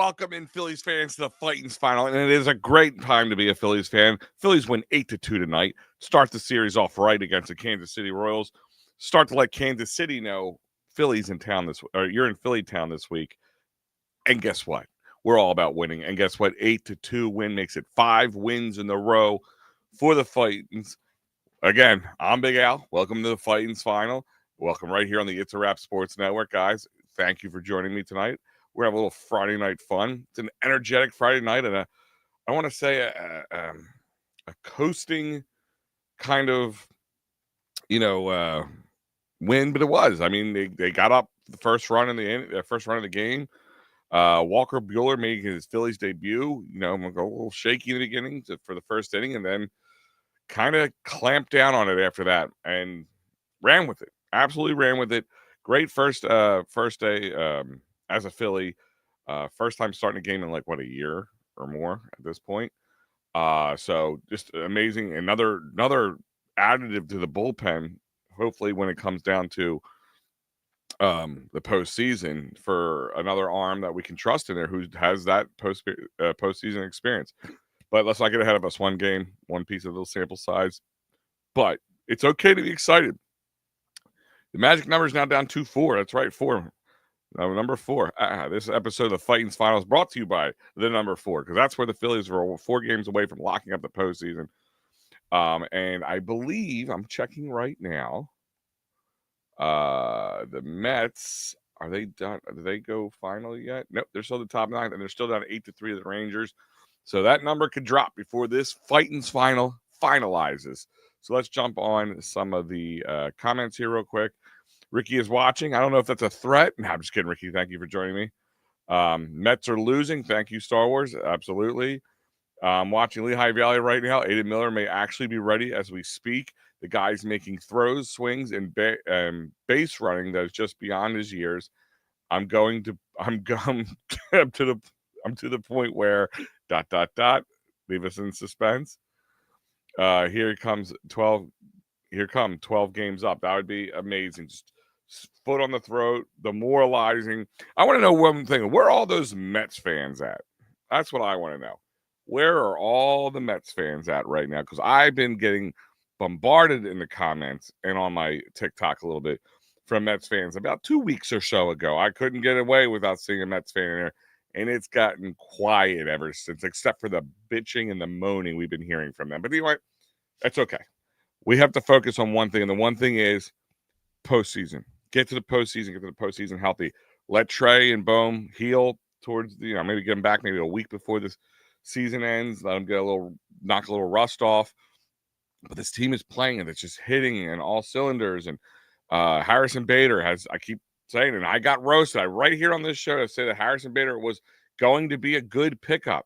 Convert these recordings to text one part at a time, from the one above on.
Welcome in, Phillies fans, to the Fightins final, and it is a great time to be a Phillies fan. Phillies win 8-2 tonight. Start the series off right against the Kansas City Royals. Start to let Kansas City know Philly's in town or you're in Philly town this week. And guess what? We're all about winning. And guess what? 8-2 win makes it 5 wins in a row for the Fightins. Again, I'm Big Al. Welcome to the Fightins final. Welcome right here on the It's a Wrap Sports Network, guys. Thank you for joining me tonight. We're having a little Friday night fun. It's an energetic Friday night, and I want to say a coasting kind of, win, but it was. I mean, they got up the first run of the game. Walker Buehler making his Phillies debut. I'm gonna go a little shaky in the beginning for the first inning, and then kind of clamped down on it after that and ran with it. Absolutely ran with it. Great first day as a Philly. First time starting a game in a year or more at this point. So just amazing. Another additive to the bullpen. Hopefully, when it comes down to the postseason, for another arm that we can trust in there who has that postseason experience. But let's not get ahead of us. One game, one piece of little sample size. But it's okay to be excited. The magic number is now down 2-4. That's right, 4. Number 4. This episode of the Fightins Final is brought to you by the number 4, because that's where the Phillies were 4 games away from locking up the postseason. And I believe, I'm checking right now, the Mets, are they done? Did they go final yet? Nope, they're still the top 9, and they're still down 8-3 to the Rangers. So that number could drop before this Fightins final finalizes. So let's jump on some of the comments here real quick. Ricky is watching. I don't know if that's a threat. No, I'm just kidding, Ricky. Thank you for joining me. Mets are losing. Thank you, Star Wars. Absolutely. Watching Lehigh Valley right now. Aiden Miller may actually be ready as we speak. The guy's making throws, swings, and base running that is just beyond his years. I'm to the point where ... Leave us in suspense. Here comes 12. Here come 12 games up. That would be amazing. Just foot on the throat, demoralizing. I want to know one thing. Where are all those Mets fans at? That's what I want to know. Where are all the Mets fans at right now? Because I've been getting bombarded in the comments and on my TikTok a little bit from Mets fans about 2 weeks or so ago. I couldn't get away without seeing a Mets fan in there. And it's gotten quiet ever since, except for the bitching and the moaning we've been hearing from them. But anyway, that's okay. We have to focus on one thing, and the one thing is postseason. Get to the postseason healthy. Let Trey and Bohm heal towards maybe get them back maybe a week before this season ends. Let them knock a little rust off. But this team is playing, and it's just hitting in all cylinders. And Harrison Bader I keep saying, and I got roasted right here on this show to say that Harrison Bader was going to be a good pickup.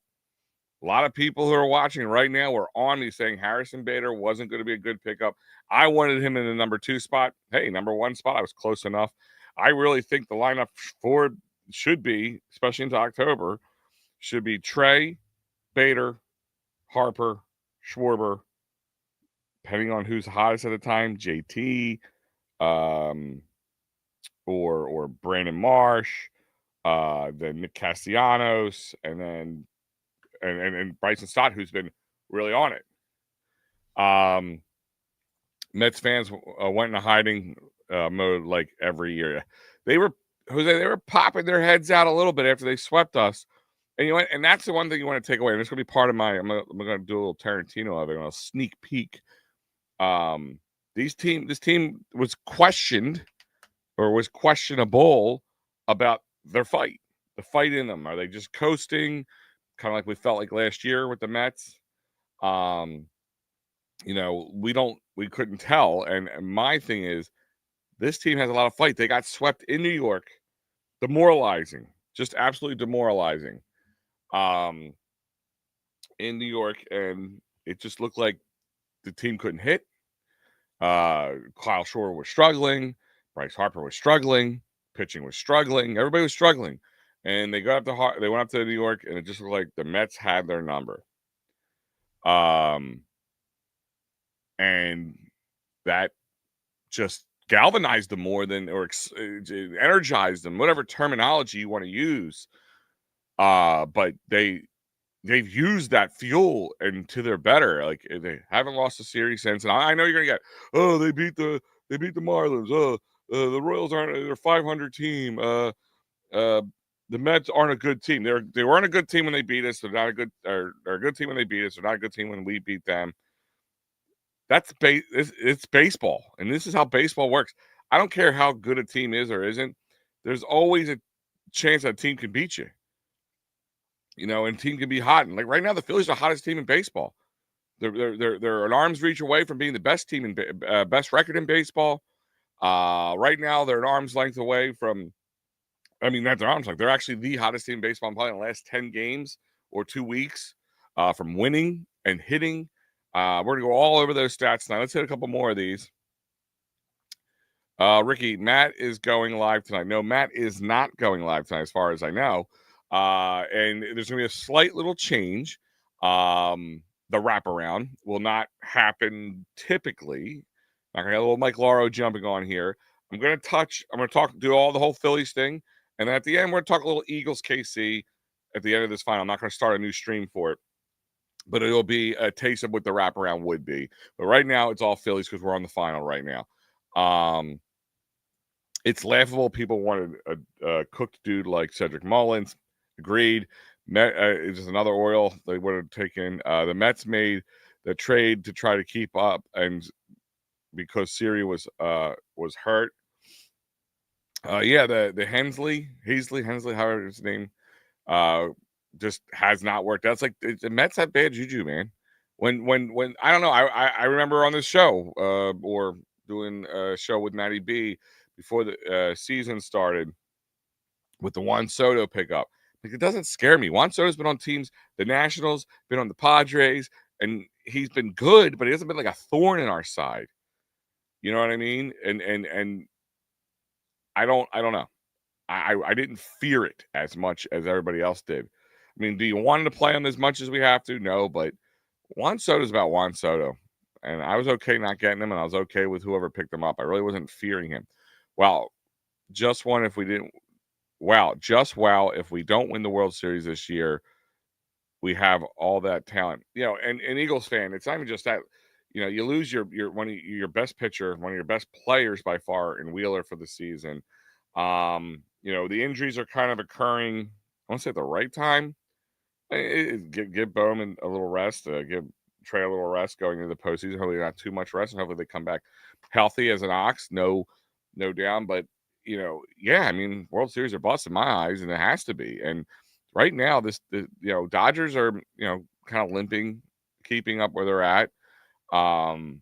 A lot of people who are watching right now were on me saying Harrison Bader wasn't going to be a good pickup. I wanted him in the number 2 spot. Hey, number 1 spot, I was close enough. I really think the lineup for should be, especially into October, should be Trey, Bader, Harper, Schwarber, depending on who's hottest at the time, JT, or Brandon Marsh, then Nick Castellanos, and then and Bryson Stott, who's been really on it. Mets fans went into hiding mode like every year. They were popping their heads out a little bit after they swept us. And that's the one thing you want to take away. And it's going to be part of I'm going to do a little Tarantino of it, a sneak peek. This team was questioned, or was questionable, about their fight. The fight in them. Are they just coasting? Kind of like we felt like last year with the Mets. We couldn't tell. And my thing is, this team has a lot of fight. They got swept in New York. Demoralizing. Just absolutely demoralizing. In New York, and it just looked like the team couldn't hit. Kyle Shore was struggling. Bryce Harper was struggling. Pitching was struggling. Everybody was struggling. And they went up to New York, and it just looked like the Mets had their number. And that just galvanized them more than, or energized them, whatever terminology you want to use. But they've used that fuel and to their better. Like they haven't lost a series since. And I know you're gonna get, oh, they beat the Marlins. The Royals aren't, they're a 500 team. Uh, the Mets aren't a good team. They weren't a good team when they beat us. They're not a good, or they're a good team when they beat us. They're not a good team when we beat them. It's baseball, and this is how baseball works. I don't care how good a team is or isn't. There's always a chance that a team can beat you. And a team can be hot. And like right now, the Phillies are the hottest team in baseball. They're an arm's reach away from being the best team in best record in baseball. Right now, they're an arm's length away from. I mean, not their arms length. They're actually the hottest team in baseball in probably the last 10 games or 2 weeks from winning and hitting. We're going to go all over those stats now. Let's hit a couple more of these. Ricky, Matt is going live tonight. No, Matt is not going live tonight, as far as I know. And there's going to be a slight little change. The wraparound will not happen typically. Not going to have a little Mike Lauro jumping on here. I'm going to do all the whole Phillies thing. And then at the end, we're going to talk a little Eagles KC at the end of this final. I'm not going to start a new stream for it, but it'll be a taste of what the wraparound would be. But right now, it's all Phillies because we're on the final right now. It's laughable. People wanted a cooked dude like Cedric Mullins. Agreed. It's just another oil they would have taken. The Mets made the trade to try to keep up, and because Siri was hurt. The Hensley, however his name, just has not worked. That's like the Mets have bad juju, man. When I don't know. I remember on this show or doing a show with Matty B before the season started with the Juan Soto pickup. Like, it doesn't scare me. Juan Soto's been on teams, the Nationals, been on the Padres, and he's been good, but he hasn't been like a thorn in our side. You know what I mean? And I don't know. I didn't fear it as much as everybody else did. I mean, do you want him to play him as much as we have to? No, but Juan Soto's about Juan Soto. And I was okay not getting him, and I was okay with whoever picked him up. I really wasn't fearing him. Well, just one if we didn't. Wow, if we don't win the World Series this year, we have all that talent. And Eagles fan, it's not even just that. You lose your one of your best pitcher, one of your best players by far in Wheeler for the season. The injuries are kind of occurring, I want to say at the right time. Give Bowman a little rest, give Trey a little rest going into the postseason. Hopefully not too much rest, and hopefully they come back healthy as an ox. No down, but I mean, World Series are bust in my eyes, and it has to be. And right now, Dodgers are, kind of limping, keeping up where they're at. New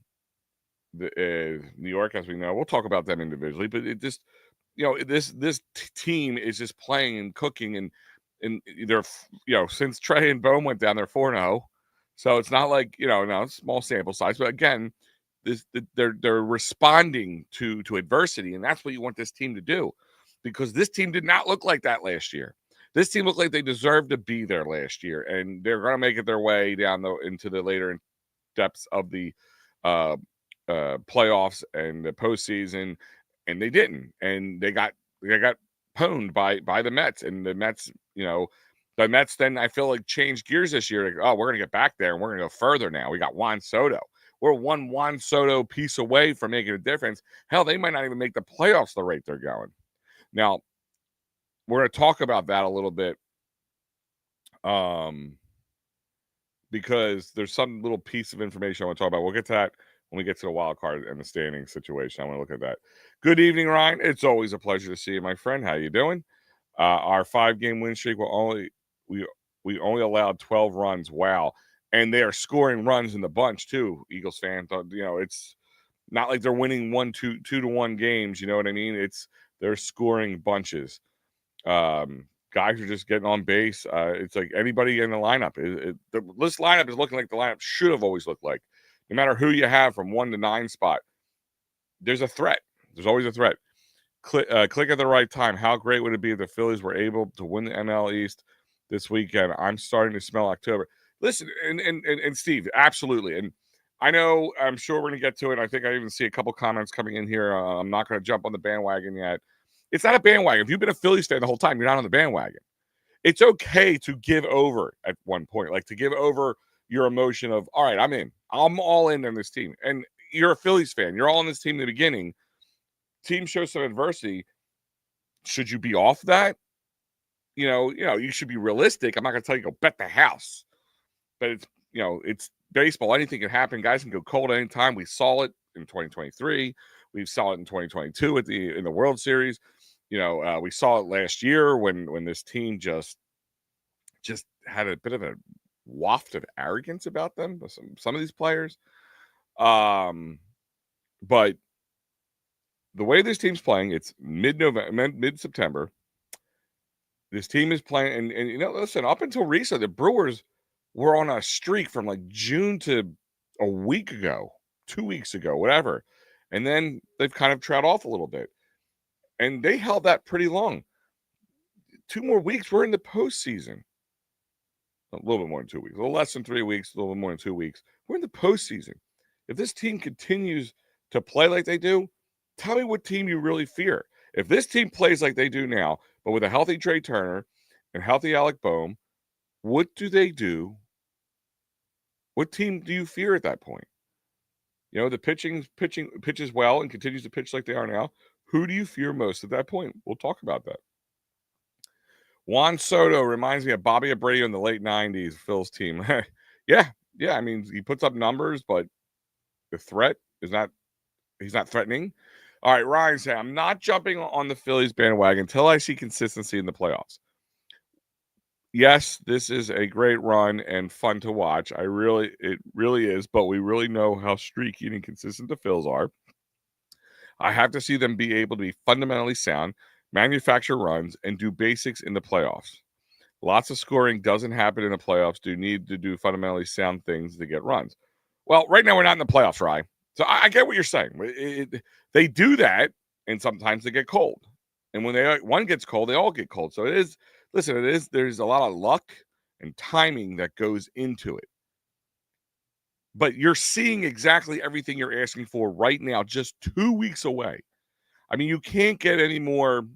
York, as we know, we'll talk about them individually, but it just, this team is just playing and cooking, and they're, since Trey and Bohm went down, they're 4-0. So it's not like, small sample size, but again, they're responding to adversity, and that's what you want this team to do, because this team did not look like that last year. This team looked like they deserved to be there last year, and they're going to make it their way down into the later depths of the playoffs and the postseason, and they didn't, and they got pwned by the Mets, and the Mets, the Mets then I feel like changed gears this year. Like, oh, we're going to get back there, and we're going to go further now. We got Juan Soto. We're one Juan Soto piece away from making a difference. Hell, they might not even make the playoffs the rate they're going. Now, we're going to talk about that a little bit, because there's some little piece of information I want to talk about. We'll get to that when we get to the wild card and the standing situation. I want to look at that. Good evening, Ryan. It's always a pleasure to see you, my friend. How you doing? Our 5-game win streak we only allowed 12 runs. Wow. And they are scoring runs in the bunch too, Eagles fans. It's not like they're winning 2-1 games. You know what I mean? They're scoring bunches. Guys are just getting on base. It's like anybody in the lineup. This lineup is looking like the lineup should have always looked like. No matter who you have from 1 to 9 spot, there's a threat. There's always a threat. Click at the right time. How great would it be if the Phillies were able to win the NL East this weekend? I'm starting to smell October. Listen, and Steve, absolutely. And I'm sure we're going to get to it. I think I even see a couple comments coming in here. I'm not going to jump on the bandwagon yet. It's not a bandwagon. If you've been a Phillies fan the whole time, you're not on the bandwagon. it's okay to give over at one point, like to give over your emotion of, all right, I'm in. I'm all in on this team. And you're a Phillies fan. You're all on this team in the beginning. Team shows some adversity. Should you be off that? You should be realistic. I'm not going to tell you go bet the house, but it's baseball. Anything can happen. Guys can go cold at any time. We saw it in 2023. We saw it in 2022 in the World Series. We saw it last year when this team just had a bit of a waft of arrogance about them. Some of these players, but the way this team's playing, it's mid-November, mid-September. This team is playing, and listen, up until recently, the Brewers were on a streak from like June to a week ago, 2 weeks ago, whatever. And then they've kind of trailed off a little bit. And they held that pretty long. 2 more weeks, we're in the postseason. A little bit more than 2 weeks. A little less than 3 weeks, a little bit more than 2 weeks. We're in the postseason. If this team continues to play like they do, tell me what team you really fear. If this team plays like they do now, but with a healthy Trey Turner and healthy Alec Boehm, what do they do? What team do you fear at that point? The pitches well and continues to pitch like they are now. Who do you fear most at that point? We'll talk about that. Juan Soto reminds me of Bobby Abreu in the late 90s, Phil's team. Yeah. I mean, he puts up numbers, but the threat is not – he's not threatening. All right, Ryan said, I'm not jumping on the Phillies bandwagon until I see consistency in the playoffs. Yes, this is a great run and fun to watch. It really is, but we really know how streaky and inconsistent the Phils are. I have to see them be able to be fundamentally sound, manufacture runs, and do basics in the playoffs. Lots of scoring doesn't happen in the playoffs. Do need to do fundamentally sound things to get runs. Well, right now we're not in the playoffs, Ryan. So I get what you're saying. They do that, and sometimes they get cold. And when one gets cold, they all get cold. So it is. Listen, there's a lot of luck and timing that goes into it. But you're seeing exactly everything you're asking for right now, just 2 weeks away. I mean, you can't get any more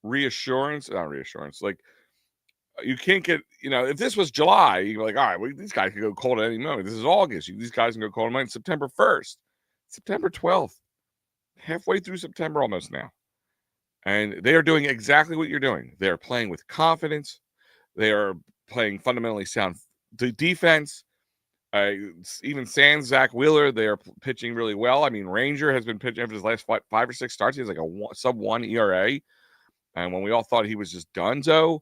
reassurance. Not reassurance. Like, you can't get, if this was July, you're like, all right, well, these guys can go cold at any moment. This is August. These guys can go cold at any moment. September 1st, September 12th, halfway through September almost now. And they are doing exactly what you're doing. They're playing with confidence. They are playing fundamentally sound defense. Even sans Zach Wheeler, they are pitching really well. I mean, Ranger has been pitching after his last 5 or 6 starts. He has like a sub-1 ERA. And when we all thought he was just donezo,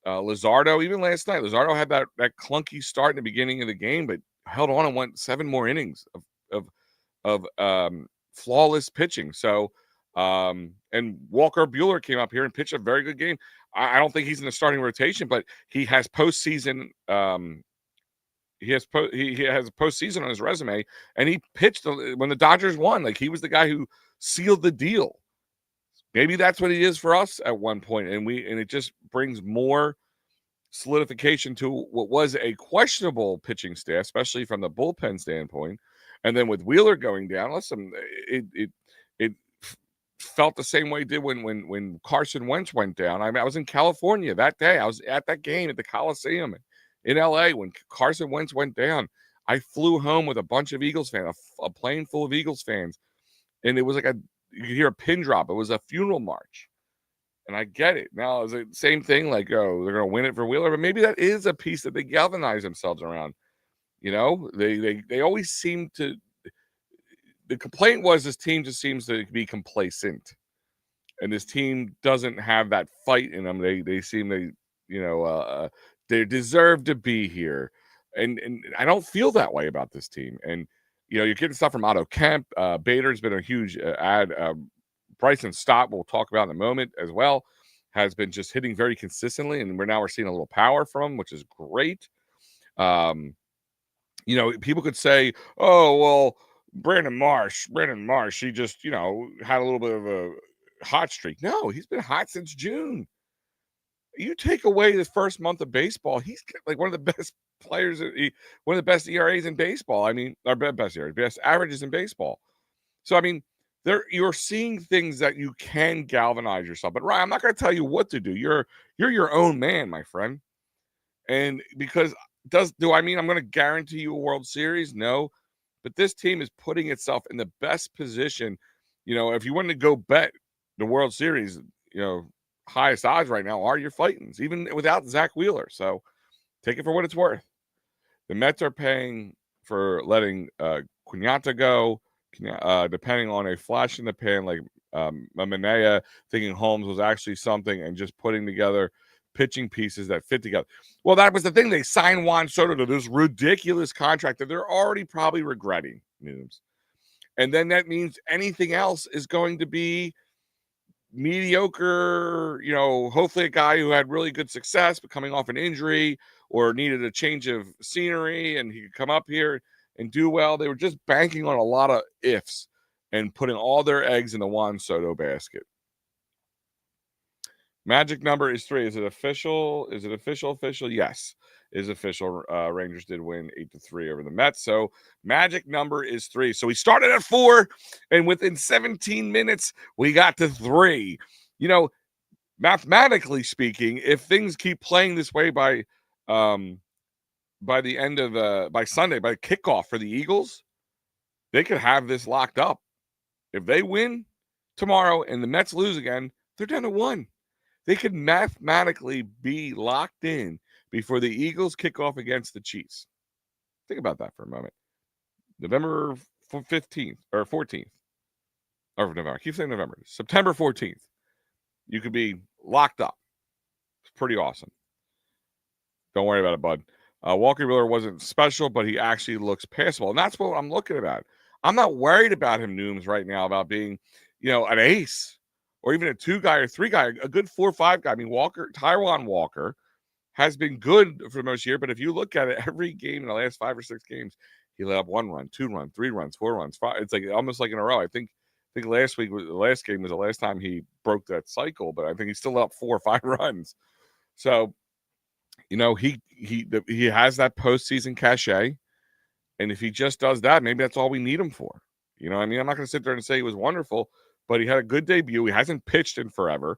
Luzardo, even last night, Luzardo had that clunky start in the beginning of the game, but held on and went 7 more innings of flawless pitching. So, and Walker Buehler came up here and pitched a very good game. I don't think he's in the starting rotation, but he has postseason. He has a postseason on his resume, and he pitched when the Dodgers won. Like, he was the guy who sealed the deal. Maybe that's what he is for us at one point, and it just brings more solidification to what was a questionable pitching staff, especially from the bullpen standpoint. And then with Wheeler going down, listen, it felt the same way it did when Carson Wentz went down. I mean, I was in California that day. I was at that game at the Coliseum in LA when Carson Wentz went down. I flew home with a bunch of Eagles fans, a plane full of Eagles fans, and it was like you could hear a pin drop. It was a funeral march. And I get it. Now, is it the same thing? Like, oh, they're going to win it for Wheeler, but maybe that is a piece that they galvanize themselves around. They always seem to. The complaint was this team just seems to be complacent, and this team doesn't have that fight in them. They seem they deserve to be here, and I don't feel that way about this team. And you're getting stuff from Otto Kemp. Bader's been a huge add. Bryson Stott, we'll talk about in a moment as well, has been just hitting very consistently, and we're seeing a little power from him, which is great. People could say, oh, well, Brandon Marsh, he just, had a little bit of a hot streak. No, he's been hot since June. You take away the first month of baseball, he's like one of the best players, one of the best ERAs in baseball. I mean, our best ERAs, best averages in baseball. So, I mean, you're seeing things that you can galvanize yourself. But Ryan, I'm not going to tell you what to do. You're your own man, my friend. And because do I mean I'm going to guarantee you a World Series? No. But this team is putting itself in the best position. If you wanted to go bet the World Series, highest odds right now are your Fightins, even without Zach Wheeler. So take it for what it's worth. The Mets are paying for letting Quinata go, depending on a flash in the pan like Manea, thinking Holmes was actually something and just putting together pitching pieces that fit together. Well, that was the thing. They signed Juan Soto to this ridiculous contract that they're already probably regretting, News. And then that means anything else is going to be mediocre, hopefully a guy who had really good success but coming off an injury or needed a change of scenery and he could come up here and do well. They were just banking on a lot of ifs and putting all their eggs in the Juan Soto basket. Magic number is 3. Is it official? Official? Yes, it is official. Rangers did win 8-3 over the Mets. So magic number is 3. So we started at 4, and within 17 minutes, we got to 3. Mathematically speaking, if things keep playing this way by the end of by Sunday, by kickoff for the Eagles, they could have this locked up. If they win tomorrow and the Mets lose again, they're down to 1. They could mathematically be locked in before the Eagles kick off against the Chiefs. Think about that for a moment. November 15th or 14th. Or November. I keep saying November. September 14th. You could be locked up. It's pretty awesome. Don't worry about it, bud. Walker Buehler wasn't special, but he actually looks passable. And that's what I'm looking at. I'm not worried about him, Nooms, right now, about being, an ace. Or even a 2-guy or 3-guy, a good 4 or 5 guy. I mean, Taijuan Walker has been good for most year, but if you look at it, every game in the last 5 or 6 games, he let up 1 run, 2 runs, 3 runs, 4 runs, 5. It's like almost like in a row. I think last week was the last game was the last time he broke that cycle, but I think he still let up 4 or 5 runs. So, he has that postseason cachet, and if he just does that, maybe that's all we need him for. I'm not going to sit there and say he was wonderful. But he had a good debut. He hasn't pitched in forever.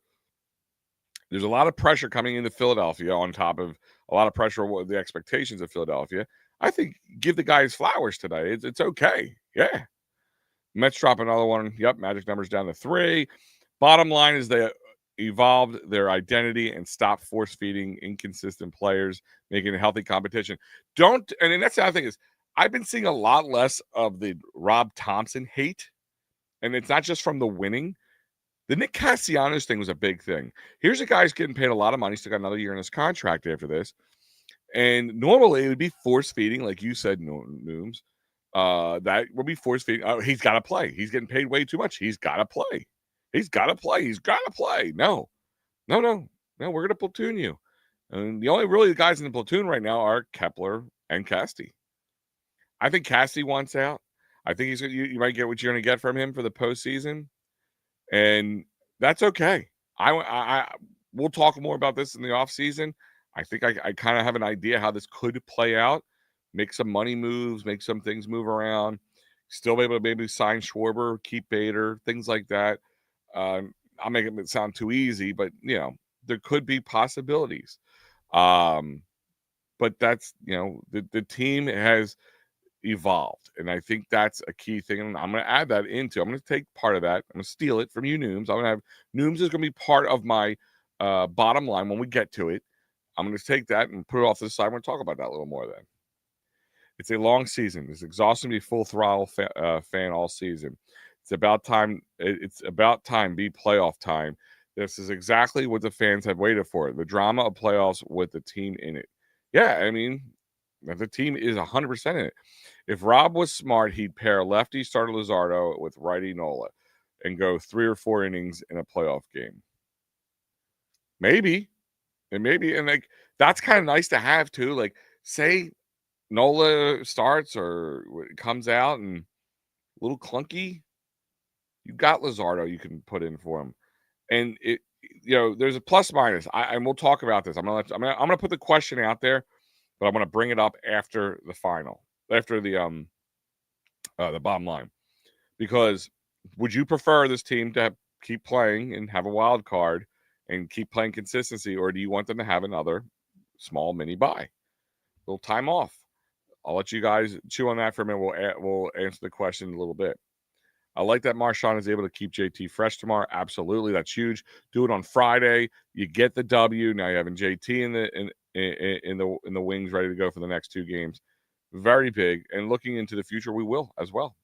There's a lot of pressure coming into Philadelphia on top of a lot of pressure with the expectations of Philadelphia. I think give the guy his flowers today. It's okay. Yeah. Mets drop another one. Yep, magic number's down to 3. Bottom line is they evolved their identity and stopped force-feeding inconsistent players, making a healthy competition. And that's the other thing is I've been seeing a lot less of the Rob Thompson hate. And it's not just from the winning. The Nick Castellanos thing was a big thing. Here's a guy who's getting paid a lot of money. He's still got another year in his contract after this. And normally it would be force-feeding, like you said, Nooms. That would be force-feeding. Oh, he's got to play. He's getting paid way too much. He's got to play. He's got to play. He's got to play. No, we're going to platoon you. And the only really guys in the platoon right now are Kepler and Casty. I think Casty wants out. I think you might get what you're going to get from him for the postseason, and that's okay. We'll talk more about this in the offseason. I think I kind of have an idea how this could play out. Make some money moves, make some things move around. Still be able to maybe sign Schwarber, keep Bader, things like that. I'll make it sound too easy, but there could be possibilities. But that's the team has evolved, and I think that's a key thing, and I'm going to add that into. I'm going to take part of that. I'm going to steal it from you, Nooms. I'm going to have Nooms is going to be part of my bottom line when we get to it. I'm going to take that and put it off to the side. I'm going to talk about that a little more then. It's a long season. It's exhausting to be full throttle fan all season. It's about time. It's about time be playoff time. This is exactly what the fans have waited for. The drama of playoffs with the team in it. Yeah, I mean, the team is 100% in it. If Rob was smart, he'd pair lefty starter Luzardo with righty Nola and go 3 or 4 innings in a playoff game. Maybe. And like that's kind of nice to have too. Like, say Nola starts or comes out and a little clunky, you got Luzardo you can put in for him. And there's a plus minus. And we'll talk about this. I'm gonna put the question out there, but I'm gonna bring it up after the final, after the bottom line, because would you prefer this team to keep playing and have a wild card and keep playing consistency, or do you want them to have another small mini bye, little time off? I'll let you guys chew on that for a minute. We'll answer the question in a little bit. I like that Marshawn is able to keep JT fresh tomorrow. Absolutely, that's huge. Do it on Friday. You get the W. Now you're having JT in the wings, ready to go for the next 2 games. Very big. And looking into the future, we will as well.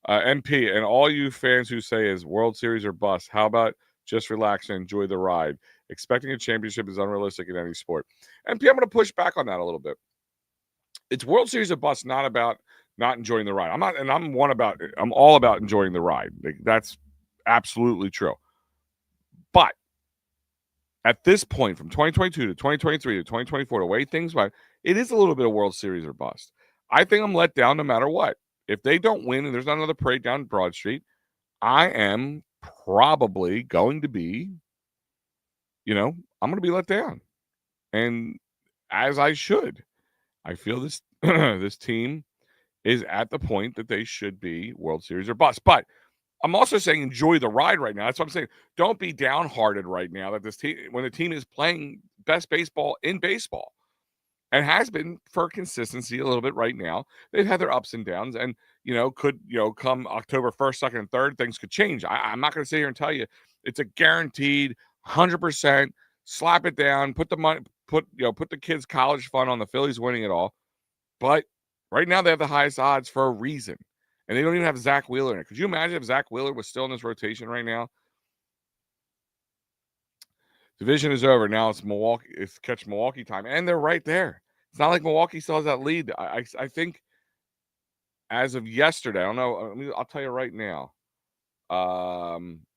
MP and all you fans who say is World Series or bust. How about just relax and enjoy the ride? Expecting a championship is unrealistic in any sport. MP, I'm going to push back on that a little bit. It's World Series or bust, not about not enjoying the ride. I'm all about enjoying the ride. That's absolutely true. But at this point, from 2022 to 2023 to 2024, the way things went, it is a little bit of World Series or bust. I think I'm let down no matter what. If they don't win and there's not another parade down Broad Street, I am probably going to be, I'm going to be let down. And as I should. I feel this this team is at the point that they should be World Series or bust. But I'm also saying enjoy the ride right now. That's what I'm saying. Don't be downhearted right now that this team, when the team is playing best baseball in baseball and has been for consistency a little bit right now. They've had their ups and downs, and could come October 1st, 2nd, and 3rd, things could change. I'm not going to sit here and tell you it's a guaranteed 100%. Slap it down, put the money, put the kids' college fund on the Phillies winning it all. But right now they have the highest odds for a reason. And they don't even have Zach Wheeler in it. Could you imagine if Zach Wheeler was still in this rotation right now? Division is over. Now it's Milwaukee. It's catch Milwaukee time. And they're right there. It's not like Milwaukee still has that lead. I think as of yesterday, I don't know. I'll tell you right now.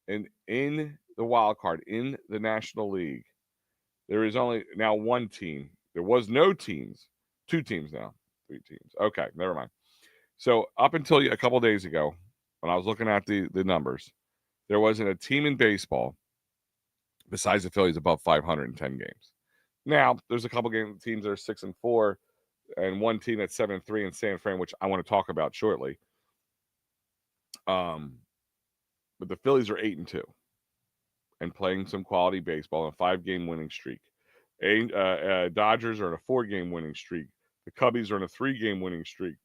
In the wild card in the National League, there is only now one team. There was no teams. 2 teams now. 3 teams. Okay, never mind. So up until a couple days ago, when I was looking at the numbers, there wasn't a team in baseball besides the Phillies above 510 games. Now there's a couple teams that are 6-4, and one team that's 7-3 in San Fran, which I want to talk about shortly. But the Phillies are 8-2 and playing some quality baseball on a 5-game winning streak. Dodgers are on a 4-game winning streak. The Cubbies are on a 3-game winning streak.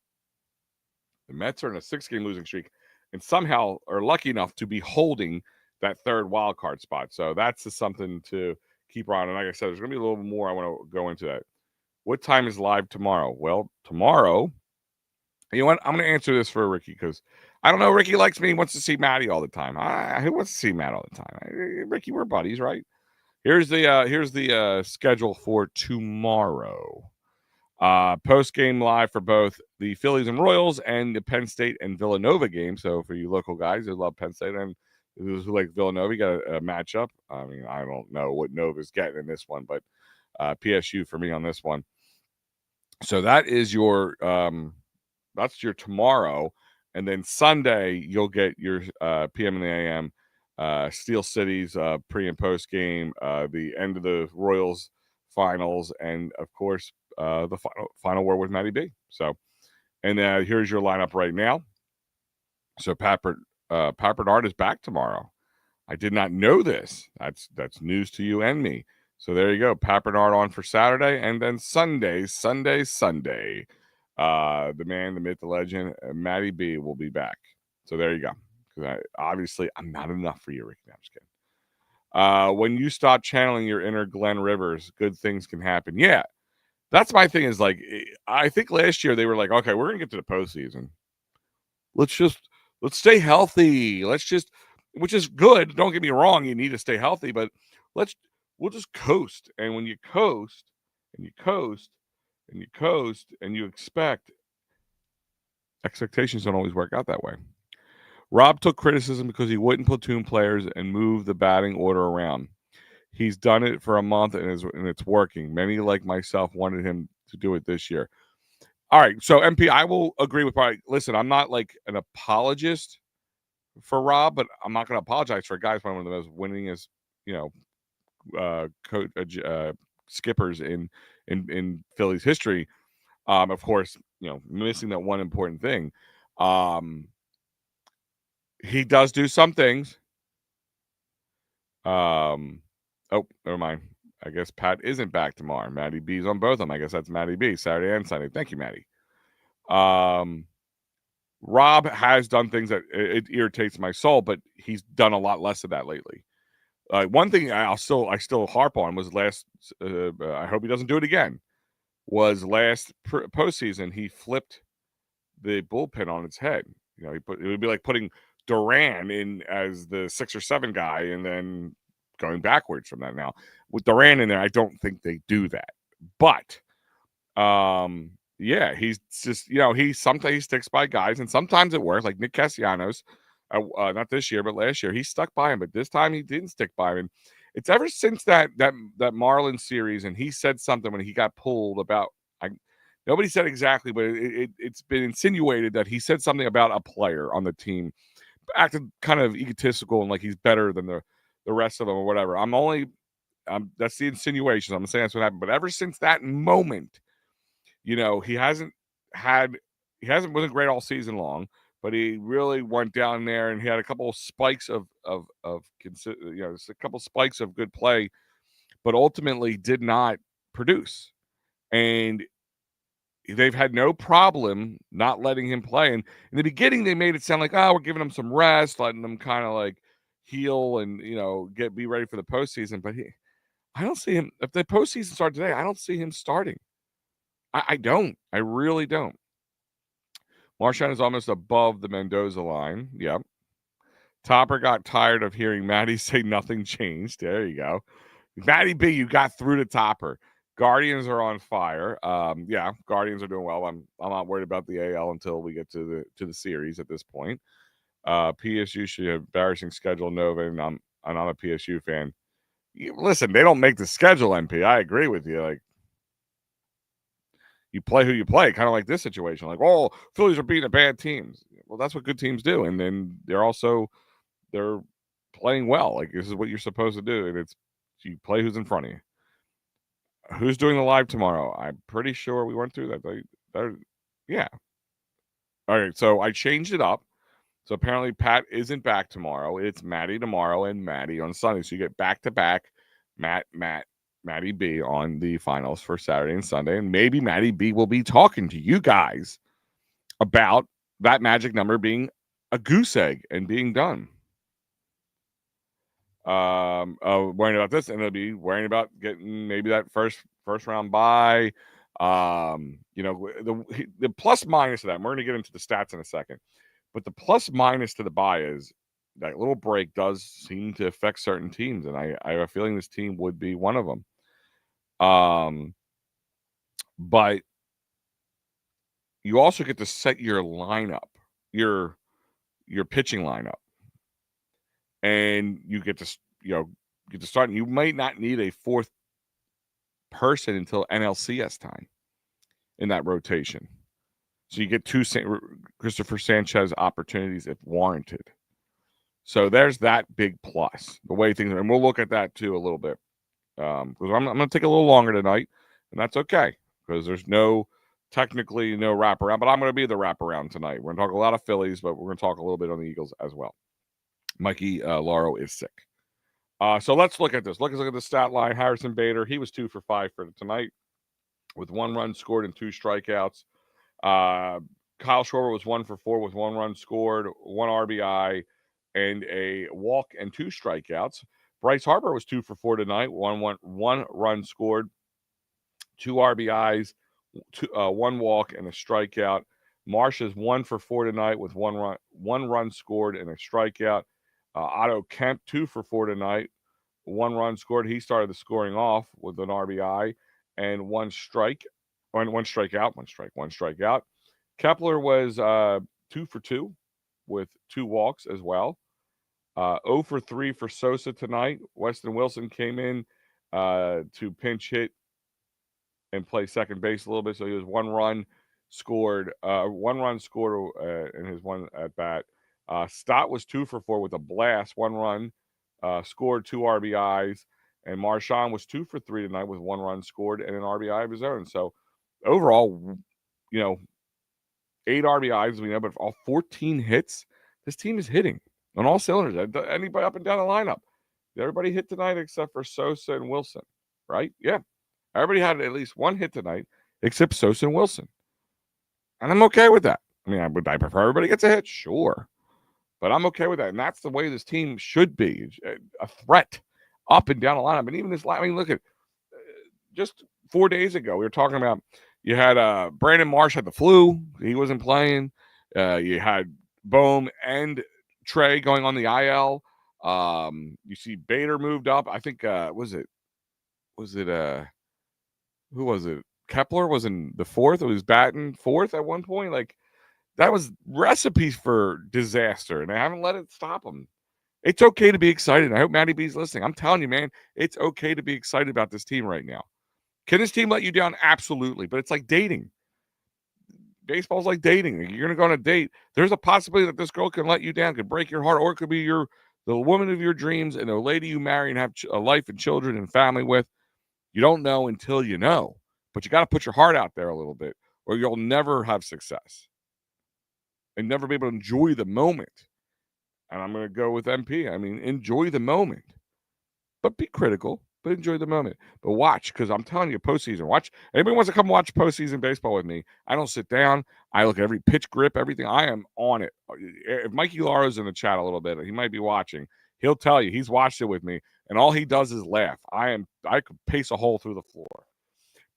The Mets are in a 6-game losing streak and somehow are lucky enough to be holding that 3rd wild card spot. So that's just something to keep on. And like I said, there's going to be a little more I want to go into that. What time is live tomorrow? Well, tomorrow, you know what? I'm going to answer this for Ricky because I don't know. Ricky likes me. He wants to see Maddie all the time. Who wants to see Matt all the time? Ricky, we're buddies, right? Here's the schedule for tomorrow. Post-game live for both the Phillies and Royals and the Penn State and Villanova game. So for you local guys who love Penn State and who like Villanova, you got a matchup. I mean, I don't know what Nova's getting in this one, but PSU for me on this one. So that is your that's your tomorrow, and then Sunday you'll get your PM and the AM Steel City's pre and post game, the end of the Royals finals, and of course the final word with Matty B. So, and here's your lineup right now. So Pat Bernard is back tomorrow. I did not know this. That's news to you and me. So there you go. Pat Bernard on for Saturday, and then Sunday. The man, the myth, the legend, Matty B will be back. So there you go. Because obviously I'm not enough for you, Ricky. No, I'm just kidding. When you stop channeling your inner Glenn Rivers, good things can happen. Yeah, that's my thing. Is like I think last year they were like, okay, we're gonna get to the postseason. Let's stay healthy. Which is good. Don't get me wrong. You need to stay healthy, but we'll just coast. And when you coast and you coast and you coast and you expectations don't always work out that way. Rob took criticism because he wouldn't platoon players and move the batting order around. He's done it for a month and it's working. Many like myself wanted him to do it this year. All right, so MP, I will agree with probably. Listen, I'm not like an apologist for Rob, but I'm not going to apologize for a guy who's one of the most winningest, skippers in Phillies history. Of course, missing that one important thing. He does do some things. Oh, never mind. I guess Pat isn't back tomorrow. Maddie B's on both of them. I guess that's Maddie B, Saturday and Sunday. Thank you, Maddie. Rob has done things that it irritates my soul, but he's done a lot less of that lately. One thing I still harp on was last. I hope he doesn't do it again. Was last postseason he flipped the bullpen on its head. You know, it would be like putting Duran in as the 6 or 7 guy and then going backwards from that. Now with Duran in there, I don't think they do that. But yeah, he's just, you know, sometimes he sticks by guys, and sometimes it works. Like Nick Castellanos, not this year, but last year he stuck by him, but this time he didn't stick by him. And it's ever since that Marlins series, and he said something when he got pulled about. Nobody said exactly, but it's been insinuated that he said something about a player on the team, acted kind of egotistical and like he's better than the rest of them or whatever. That's the insinuation. I'm saying that's what happened. But ever since that moment, you know, he wasn't great all season long, but he really went down there and he had a couple of spikes of a couple of spikes of good play, but ultimately did not produce. And they've had no problem not letting him play. And in the beginning, they made it sound like, oh, we're giving him some rest, letting him kind of like heal and, you know, be ready for the postseason. But I don't see him. If the postseason starts today, I don't see him starting. I don't. I really don't. Marchand is almost above the Mendoza line. Yep. Topper got tired of hearing Maddie say nothing changed. There you go. Maddie B, you got through to Topper. Guardians are on fire. Yeah, Guardians are doing well. I'm not worried about the AL until we get to the series at this point. PSU should have embarrassing schedule, Nova, and I'm a PSU fan. Listen, they don't make the schedule, MP. I agree with you. Like, you play who you play, kind of like this situation. Like, oh, Phillies are beating the bad teams. Well, that's what good teams do. And then they're playing well. Like, this is what you're supposed to do. And you play who's in front of you. Who's doing the live tomorrow? I'm pretty sure we went through that. Yeah. All right. So I changed it up. So apparently Pat isn't back tomorrow. It's Maddie tomorrow and Maddie on Sunday. So you get back to back Maddie B on the finals for Saturday and Sunday. And maybe Maddie B will be talking to you guys about that magic number being a goose egg and being done. Worrying about this, and it'll be worrying about getting maybe that first round bye. You know, the plus minus of that. We're going to get into the stats in a second, but the plus minus to the bye is that little break does seem to affect certain teams, and I have a feeling this team would be one of them. But you also get to set your lineup, your pitching lineup, and you get to start. And you might not need a fourth person until NLCS time in that rotation, so you get 2 Christopher Sanchez opportunities if warranted. So there's that big plus. The way things are, and we'll look at that too a little bit. Because I'm going to take a little longer tonight, and that's okay because there's technically no wraparound, but I'm going to be the wraparound tonight. We're going to talk a lot of Phillies, but we're going to talk a little bit on the Eagles as well. Mikey Lauro is sick. So let's look at this. Let's look at the stat line. Harrison Bader, he was 2 for 5 for tonight with 1 run scored and 2 strikeouts. Kyle Schwarber was 1 for 4 with 1 run scored, 1 RBI, and a walk and 2 strikeouts. Bryce Harper was 2 for 4 tonight, 1 run scored, 2 RBIs, 1 walk, and a strikeout. Marsh is 1 for 4 tonight with 1 run scored and a strikeout. Otto Kemp 2 for 4 tonight, 1 run scored. He started the scoring off with an RBI and 1 strikeout. Kepler was 2 for 2 with 2 walks as well. 0 for 3 for Sosa tonight. Weston Wilson came in to pinch hit and play second base a little bit. So he was 1 run scored, in his 1 at bat. Stott was 2 for 4 with a blast, 1 run, scored 2 RBIs. And Marchand was 2 for 3 tonight with 1 run scored and an RBI of his own. So overall, 8 RBIs, we know, but all 14 hits. This team is hitting on all cylinders. Anybody up and down the lineup. Everybody hit tonight except for Sosa and Wilson, right? Yeah. Everybody had at least one hit tonight except Sosa and Wilson. And I'm okay with that. I mean, would I prefer everybody gets a hit? Sure. But I'm okay with that. And that's the way this team should be. A threat up and down the lineup. And even this, I mean, look at just 4 days ago, we were talking about you had Brandon Marsh had the flu. He wasn't playing. You had Bohm and Trey going on the IL. You see Bader moved up. I think who was it? Kepler was in the fourth. It was batting fourth at one point. Like that was recipes for disaster, and I haven't let it stop them. It's okay to be excited. I hope Matty B's listening. I'm telling you, man, it's okay to be excited about this team right now. Can this team let you down? Absolutely. But it's like dating. Baseball's like dating. You're going to go on a date. There's a possibility that this girl can let you down, could break your heart, or it could be the woman of your dreams and the lady you marry and have a life and children and family with. You don't know until you know. But you got to put your heart out there a little bit, or you'll never have success and never be able to enjoy the moment. And I'm going to go with MP. I mean, enjoy the moment. But be critical, but enjoy the moment. But watch, because I'm telling you, postseason. Watch. Anybody wants to come watch postseason baseball with me? I don't sit down. I look at every pitch grip, everything. I am on it. If Mikey Laro's in the chat a little bit, he might be watching. He'll tell you he's watched it with me, and all he does is laugh. I could pace a hole through the floor.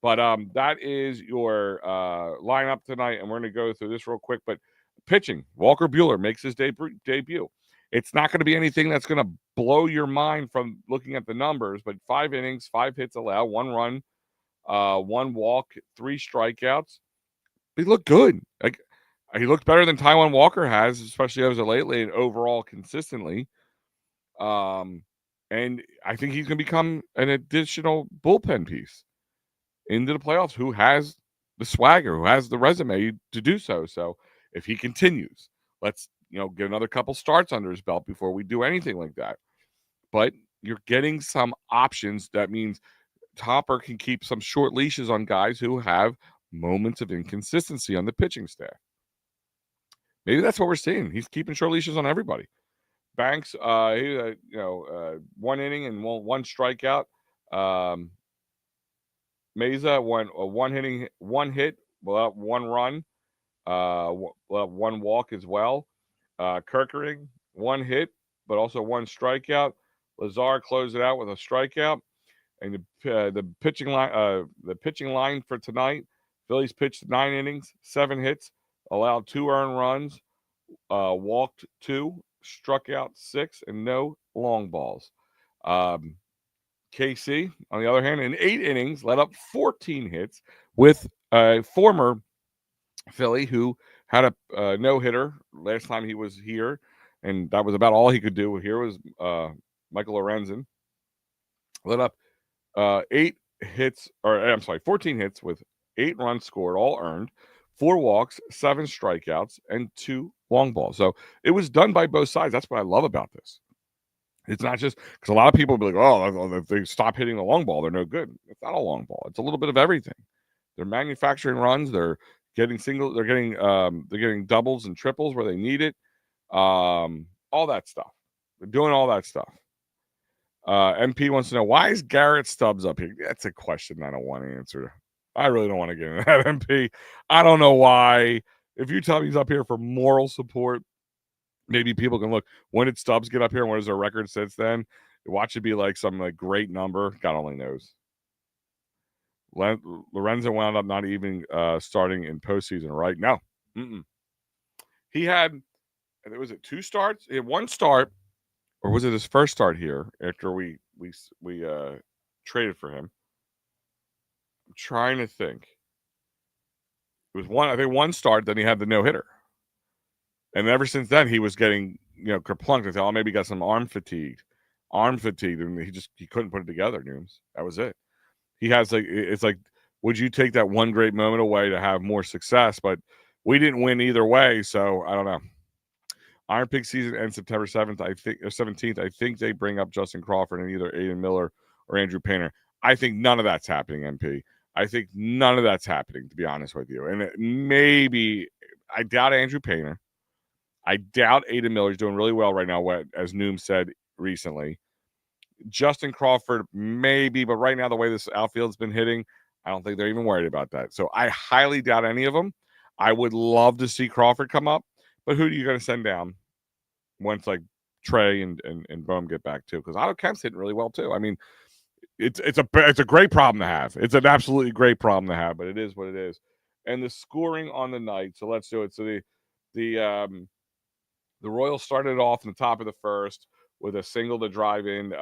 But that is your lineup tonight, and we're going to go through this real quick. But pitching, Walker Buehler makes his debut. It's not going to be anything that's going to blow your mind from looking at the numbers, but 5 innings, 5 hits allowed, 1 run, 1 walk, 3 strikeouts. He looked good. Like he looked better than Taijuan Walker has, especially as of lately and overall consistently. And I think he's going to become an additional bullpen piece into the playoffs. Who has the swagger? Who has the resume to do so? So if he continues, let's get another couple starts under his belt before we do anything like that. But you're getting some options. That means Topper can keep some short leashes on guys who have moments of inconsistency on the pitching staff. Maybe that's what we're seeing. He's keeping short leashes on everybody. Banks, 1 inning and 1 strikeout. Meza one hit, 1 run, 1 walk as well. Kerkering 1 hit, but also 1 strikeout. Lazar closed it out with a strikeout. And the pitching line for tonight, Phillies pitched 9 innings, 7 hits, allowed 2 earned runs, walked 2, struck out 6, and no long balls. KC, on the other hand, in 8 innings, let up 14 hits with a former Philly who had a no-hitter last time he was here, and that was about all he could do. Here was Michael Lorenzen. Let up 14 hits with 8 runs scored, all earned, 4 walks, 7 strikeouts, and 2 long balls. So it was done by both sides. That's what I love about this. It's not just because a lot of people will be like, oh, if they stop hitting the long ball, they're no good. It's not a long ball. It's a little bit of everything. They're manufacturing runs. They're getting singles. They're getting doubles and triples where they need it. All that stuff. They're doing all that stuff. MP wants to know, why is Garrett Stubbs up here? That's a question I don't want to answer. I really don't want to get into that, MP. I don't know why. If you tell me he's up here for moral support, maybe people can look. When did Stubbs get up here? And what is their record since then? Watch it be like some great number. God only knows. Lorenzo wound up not even starting in postseason, right? No. He had, was it 2 starts? He had 1 start, or was it his first start here after we traded for him? I'm trying to think. It was 1 start, then he had the no-hitter. And ever since then, he was getting, kerplunked. I thought, maybe he got some arm fatigue, and he couldn't put it together, Nooms. That was it. He has it's like, would you take that one great moment away to have more success? But we didn't win either way, so I don't know. Iron Pig season ends September 7th, I think, or 17th. I think they bring up Justin Crawford and either Aiden Miller or Andrew Painter. I think none of that's happening, MP. I think none of that's happening, to be honest with you. And maybe, I doubt Andrew Painter. I doubt Aiden Miller's doing really well right now, as Noom said recently. Justin Crawford, maybe, but right now, the way this outfield's been hitting, I don't think they're even worried about that. So I highly doubt any of them. I would love to see Crawford come up, but who are you going to send down once like Trey and Bohm get back too? Because Otto Kemp's hitting really well too. I mean, it's a great problem to have. It's an absolutely great problem to have, but it is what it is. And the scoring on the night. So let's do it. So the Royals started off in the top of the first with a single to drive in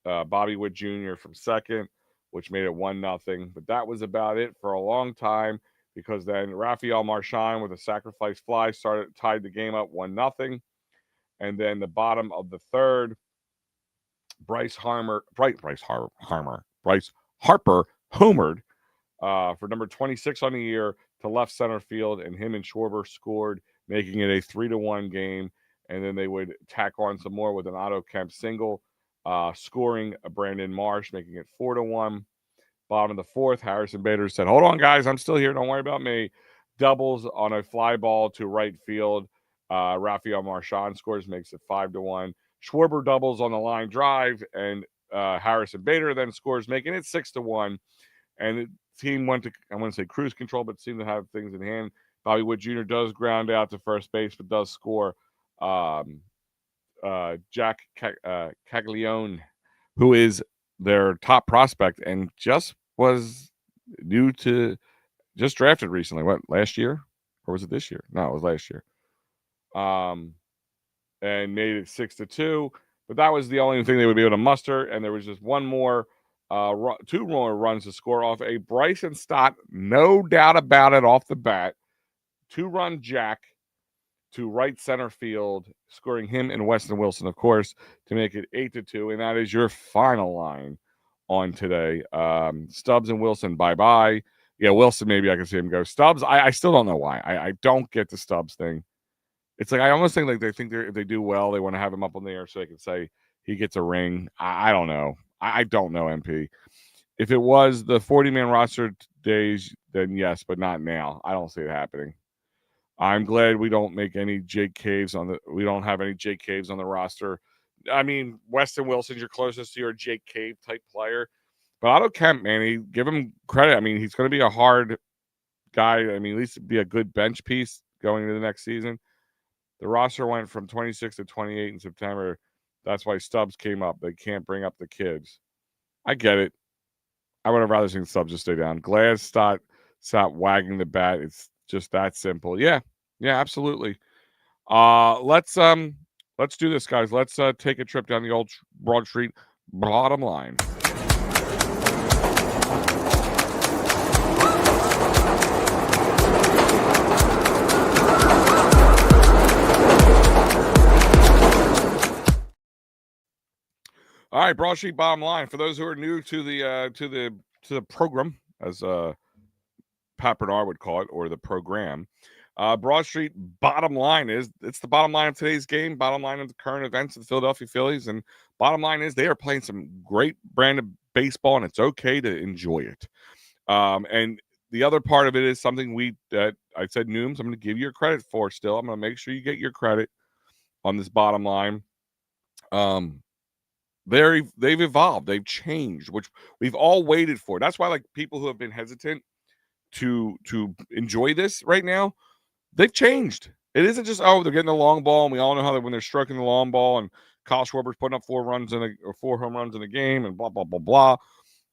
Bobby Witt Jr. from second, which made it 1-0. But that was about it for a long time, because then Rafael Marchand with a sacrifice fly tied the game up 1-0. And then the bottom of the third, Bryce Harper homered for number 26 on the year to left center field, and him and Schwarber scored, making it a 3-1 game. And then they would tack on some more with an Otto Kemp single, scoring a Brandon Marsh, making it 4-1. Bottom of the fourth, Harrison Bader said, "Hold on, guys, I'm still here. Don't worry about me." Doubles on a fly ball to right field. Rafael Marchand scores, makes it 5-1. Schwarber doubles on the line drive, and Harrison Bader then scores, making it 6-1. And the team went to, I want to say cruise control, but seemed to have things in hand. Bobby Witt Jr. does ground out to first base, but does score. Jack Caglione, who is their top prospect and just drafted recently. What, last year? Or was it this year? No, it was last year. And made it 6-2. But that was the only thing they would be able to muster. And there was just two more runs to score off a Bryson Stott, no doubt about it, off the bat. 2-run jack to right center field, scoring him and Weston Wilson, of course, to make it 8-2. And that is your final line on today. Stubbs and Wilson, bye-bye. Yeah, Wilson, maybe I can see him go. Stubbs, I still don't know why. I don't get the Stubbs thing. It's like I almost think like they think if they do well, they want to have him up on the air so they can say he gets a ring. I don't know. I don't know, MP. If it was the 40-man roster days, then yes, but not now. I don't see it happening. I'm glad we don't make any Jake Caves we don't have any Jake Caves on the roster. I mean, Weston Wilson's your closest to your Jake Cave type player. But Otto Kemp, man, give him credit. I mean, he's going to be a hard guy. I mean, at least be a good bench piece going into the next season. The roster went from 26 to 28 in September. That's why Stubbs came up. They can't bring up the kids. I get it. I would have rather seen Stubbs just stay down. Glad stop wagging the bat. It's just that simple. Yeah, absolutely. Let's do this, guys. Let's take a trip down the old Broad Street bottom line. All right, Broad Street bottom line. For those who are new to the program, as Pat Bernard would call it, or the program, Broad Street bottom line it's the bottom line of today's game, bottom line of the current events of the Philadelphia Phillies, and bottom line is they are playing some great brand of baseball, and it's okay to enjoy it. And the other part of it is something that I said, Nooms, I'm going to give you credit for still. I'm going to make sure you get your credit on this bottom line. They've evolved, they've changed, which we've all waited for. That's why, like, people who have been hesitant to enjoy this right now, they've changed. It isn't just, they're getting the long ball, and we all know how when they're stroking the long ball, and Kyle Schwarber's putting up 4 home runs in a game, and blah blah blah blah.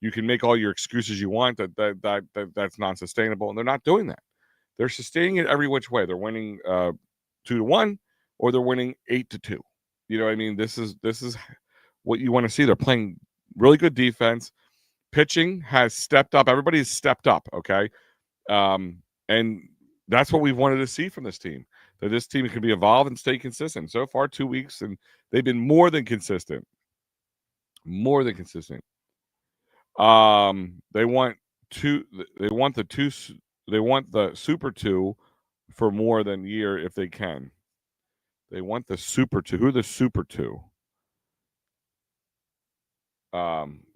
You can make all your excuses you want that's non-sustainable, and they're not doing that. They're sustaining it every which way. They're winning 2-1, or they're winning 8-2. You know what I mean? This is what you want to see. They're playing really good defense. Pitching has stepped up. Everybody has stepped up, okay? And that's what we've wanted to see from this team, that this team can be evolved and stay consistent. So far, 2 weeks, and they've been more than consistent. More than consistent. They want the Super 2 for more than a year if they can. They want the Super 2. Who are the Super 2?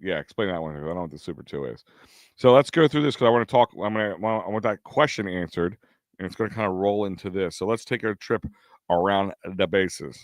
Explain that one. I don't know what the Super 2 is. So let's go through this, because I want to talk. I want that question answered, and it's going to kind of roll into this. So let's take a trip around the bases.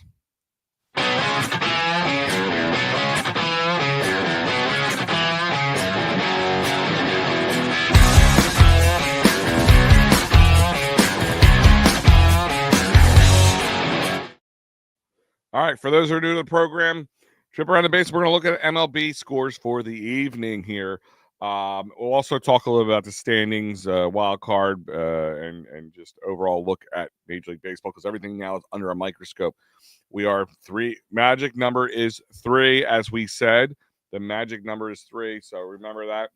All right, for those who are new to the program, trip around the base. We're going to look at MLB scores for the evening here. We'll also talk a little about the standings, wild card, and just overall look at Major League Baseball because everything now is under a microscope. We are 3. Magic number is 3, as we said. The magic number is 3, so remember that.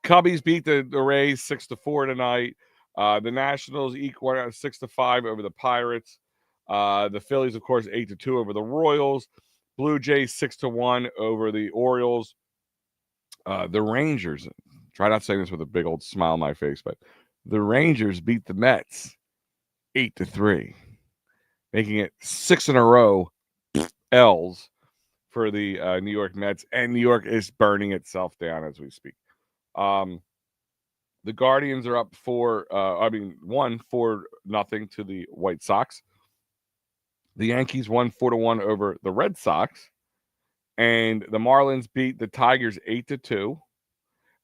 Cubbies beat the Rays 6-4 tonight. The Nationals equal 6-5 over the Pirates. The Phillies, of course, 8-2 over the Royals. Blue Jays 6-1 over the Orioles. The Rangers, try not saying this with a big old smile on my face, but the Rangers beat the Mets 8-3, making it 6 in a row L's for the New York Mets, and New York is burning itself down as we speak. The Guardians are up 1-4-0 to the White Sox. The Yankees won 4-1 over the Red Sox, and the Marlins beat the Tigers 8-2.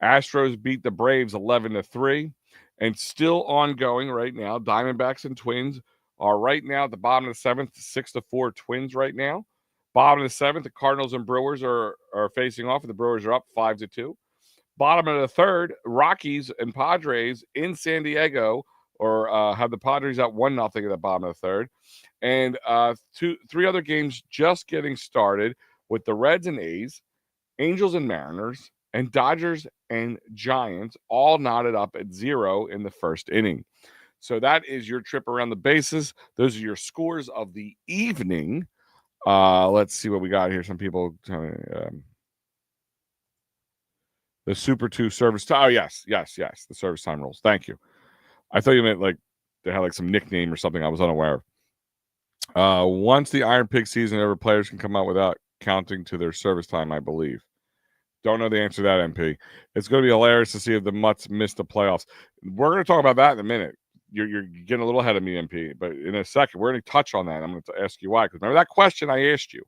Astros beat the Braves 11-3, and still ongoing right now. Diamondbacks and Twins are right now at the bottom of the 7th, 6-4 Twins right now. Bottom of the 7th, the Cardinals and Brewers are facing off, and the Brewers are up 5-2. Bottom of the 3rd, Rockies and Padres in San Diego, or have the Padres out 1-0 at the bottom of the 3rd. And 3 other games just getting started with the Reds and A's, Angels and Mariners, and Dodgers and Giants all knotted up at 0 in the first inning. So that is your trip around the bases. Those are your scores of the evening. Let's see what we got here. Some people tell me the Super 2 service time. Oh, yes. The service time rules. Thank you. I thought you meant like they had like some nickname or something. I was unaware of. Once the Iron Pig season over, players can come out without counting to their service time, I believe. Don't know the answer to that, MP. It's going to be hilarious to see if the Mutts miss the playoffs. We're going to talk about that in a minute. You're getting a little ahead of me, MP, but in a second, we're going to touch on that. I'm going to ask you why. Because remember that question I asked you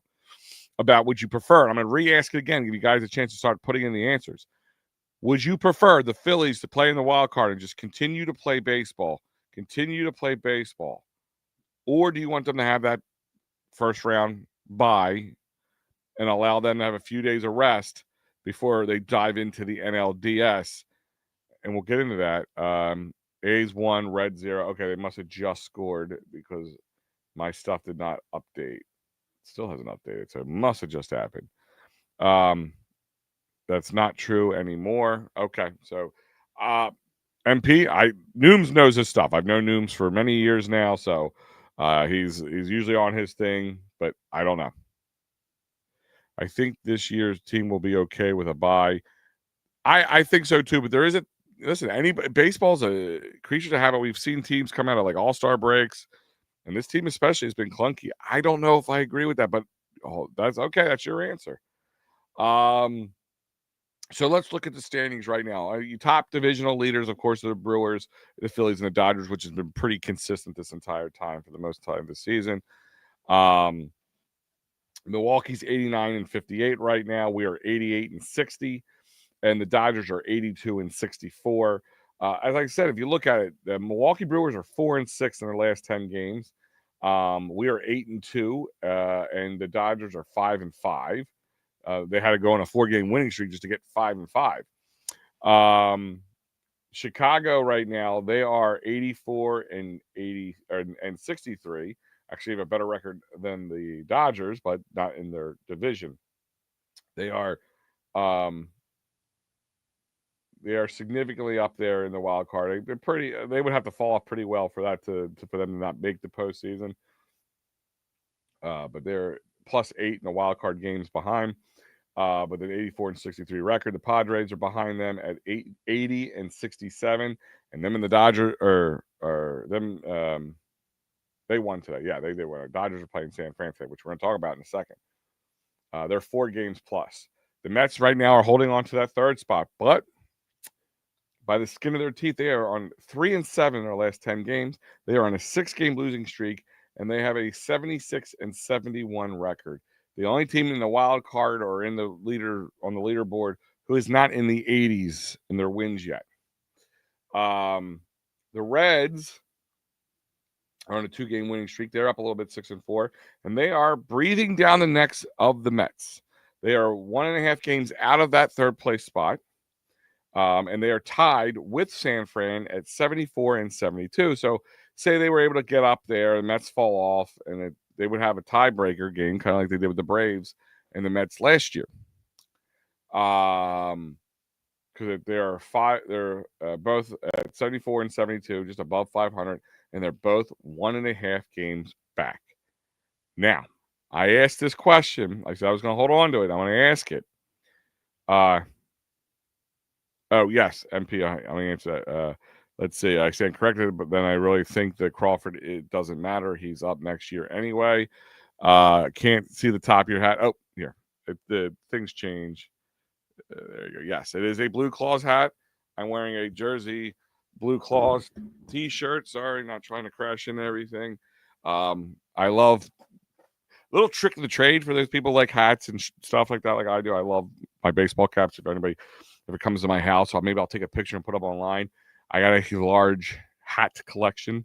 about would you prefer? I'm going to re-ask it again, give you guys a chance to start putting in the answers. Would you prefer the Phillies to play in the wild card and just continue to play baseball? Or do you want them to have that first round bye and allow them to have a few days of rest before they dive into the NLDS? And we'll get into that. A's 1, Red 0. Okay, they must have just scored because my stuff did not update. Still hasn't updated, so it must have just happened. That's not true anymore. Okay, so MP, Nooms knows his stuff. I've known Nooms for many years now, so he's usually on his thing, but I don't know. I think this year's team will be okay with a bye. I think so too, but there isn't. Listen, baseball's a creature to habit. We've seen teams come out of like all-star breaks, and this team especially has been clunky. I don't know if I agree with that, but that's okay. That's your answer. So let's look at the standings right now. You top divisional leaders, of course, are the Brewers, the Phillies, and the Dodgers, which has been pretty consistent this entire time for the most time of the season. Milwaukee's 89-58 right now. We are 88-60, and the Dodgers are 82-64. As I said, if you look at it, the Milwaukee Brewers are 4-6 in their last 10 games. We are 8-2, and the Dodgers are 5-5. They had to go on a 4-game winning streak just to get 5-5. Chicago right now, they are 84-63. Actually have a better record than the Dodgers, but not in their division. They are significantly up there in the wild card. They would have to fall off pretty well for that for them to not make the postseason. But they're +8 in the wild card games behind. But an 84-63 record. The Padres are behind them at 80-67, and them and the Dodgers they won today. Yeah, they won. The Dodgers are playing San Fran today, which we're going to talk about in a second. They're 4 games plus. The Mets right now are holding on to that 3rd spot, but by the skin of their teeth, they are on 3-7 in their last 10 games. They are on a 6-game losing streak, and they have a 76-71 record. The only team in the wild card or in the leader on the leaderboard who is not in the 80s in their wins yet. The Reds are on a 2-game winning streak. They're up a little bit, 6-4, and they are breathing down the necks of the Mets. They are 1.5 games out of that third place spot. And they are tied with San Fran at 74-72. So say they were able to get up there, the Mets fall off, and they would have a tiebreaker game, kind of like they did with the Braves and the Mets last year. Because they're both at 74-72, just above 500, and they're both 1.5 games back. Now, I asked this question. I said I was going to hold on to it. I want to ask it. Oh, yes, MP. I mean, it's let's see. I stand corrected, but then I really think that Crawford, it doesn't matter. He's up next year anyway. Can't see the top of your hat. Oh, here. The things change. There you go. Yes, it is a Blue Claws hat. I'm wearing a Jersey Blue Claws t-shirt. Sorry, not trying to crash into everything. I love little trick of the trade for those people like hats and stuff like that, like I do. I love my baseball caps. If anybody ever comes to my house, maybe I'll take a picture and put up online. I got a large hat collection,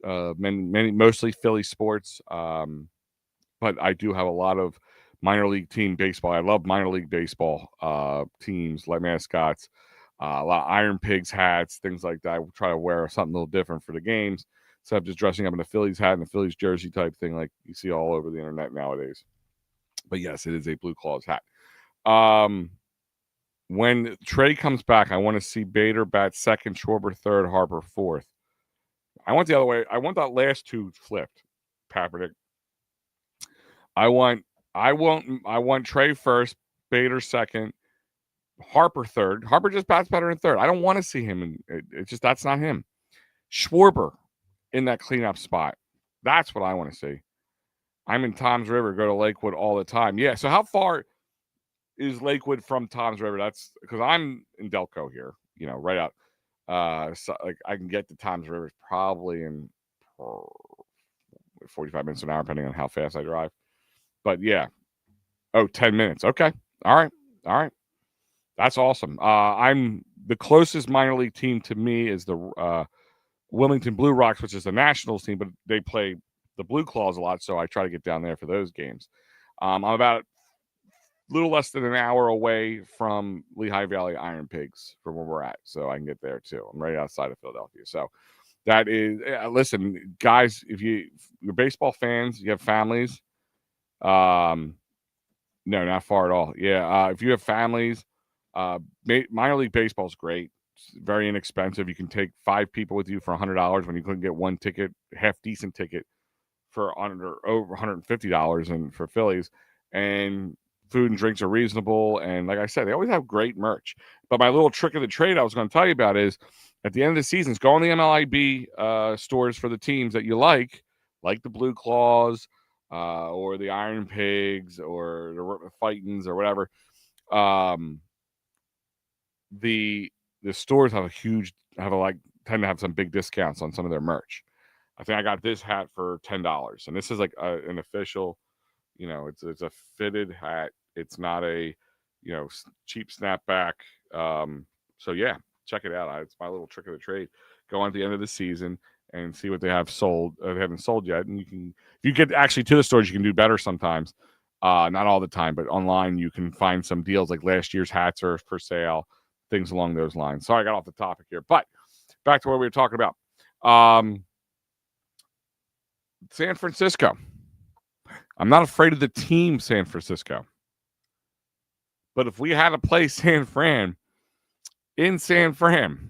mostly Philly sports, but I do have a lot of minor league team baseball. I love minor league baseball teams, like mascots, a lot of Iron Pigs hats, things like that. I will try to wear something a little different for the games, instead of just dressing up in a Phillies hat and a Phillies jersey type thing like you see all over the internet nowadays. But yes, it is a Blue Claws hat. When Trey comes back, I want to see Bader bat second, Schwarber third, Harper fourth. I want the other way. I want that last two flipped, Kaepernick. I want Trey first, Bader second, Harper third. Harper just bats better in third. I don't want to see him. It's just that's not him. Schwarber in that cleanup spot. That's what I want to see. I'm in Toms River, go to Lakewood all the time. Yeah, so how far is Lakewood from Toms River? That's because I'm in Delco here, right out. So like I can get to Toms River probably in 45 minutes an hour, depending on how fast I drive. But yeah. 10 minutes. Okay. All right. That's awesome. I'm the closest minor league team to me is the Wilmington Blue Rocks, which is the Nationals team, but they play the Blue Claws a lot, so I try to get down there for those games. I'm about a little less than an hour away from Lehigh Valley Iron Pigs from where we're at, so I can get there too. I'm right outside of Philadelphia. So that is, listen, guys, if you're baseball fans, you have families, no, not far at all. Yeah, if you have families, minor league baseball is great. It's very inexpensive. You can take 5 people with you for $100 when you couldn't get one ticket, half decent ticket for over $150 and for Phillies. And food and drinks are reasonable. And like I said, they always have great merch. But my little trick of the trade I was going to tell you about is at the end of the season, go on the MLIB stores for the teams that you like the Blue Claws or the Iron Pigs or the Fightins or whatever. The stores have tend to have some big discounts on some of their merch. I think I got this hat for $10, and this is like an official, it's a fitted hat. It's not a, cheap snapback. So yeah, check it out. It's my little trick of the trade. Go on at the end of the season and see what they have sold. They haven't sold yet, and if you get actually to the stores, you can do better sometimes. Not all the time, but online you can find some deals like last year's hats are for sale, things along those lines. Sorry, I got off the topic here, but back to what we were talking about. San Francisco. I'm not afraid of the team San Francisco. But if we had to play San Fran in San Fran,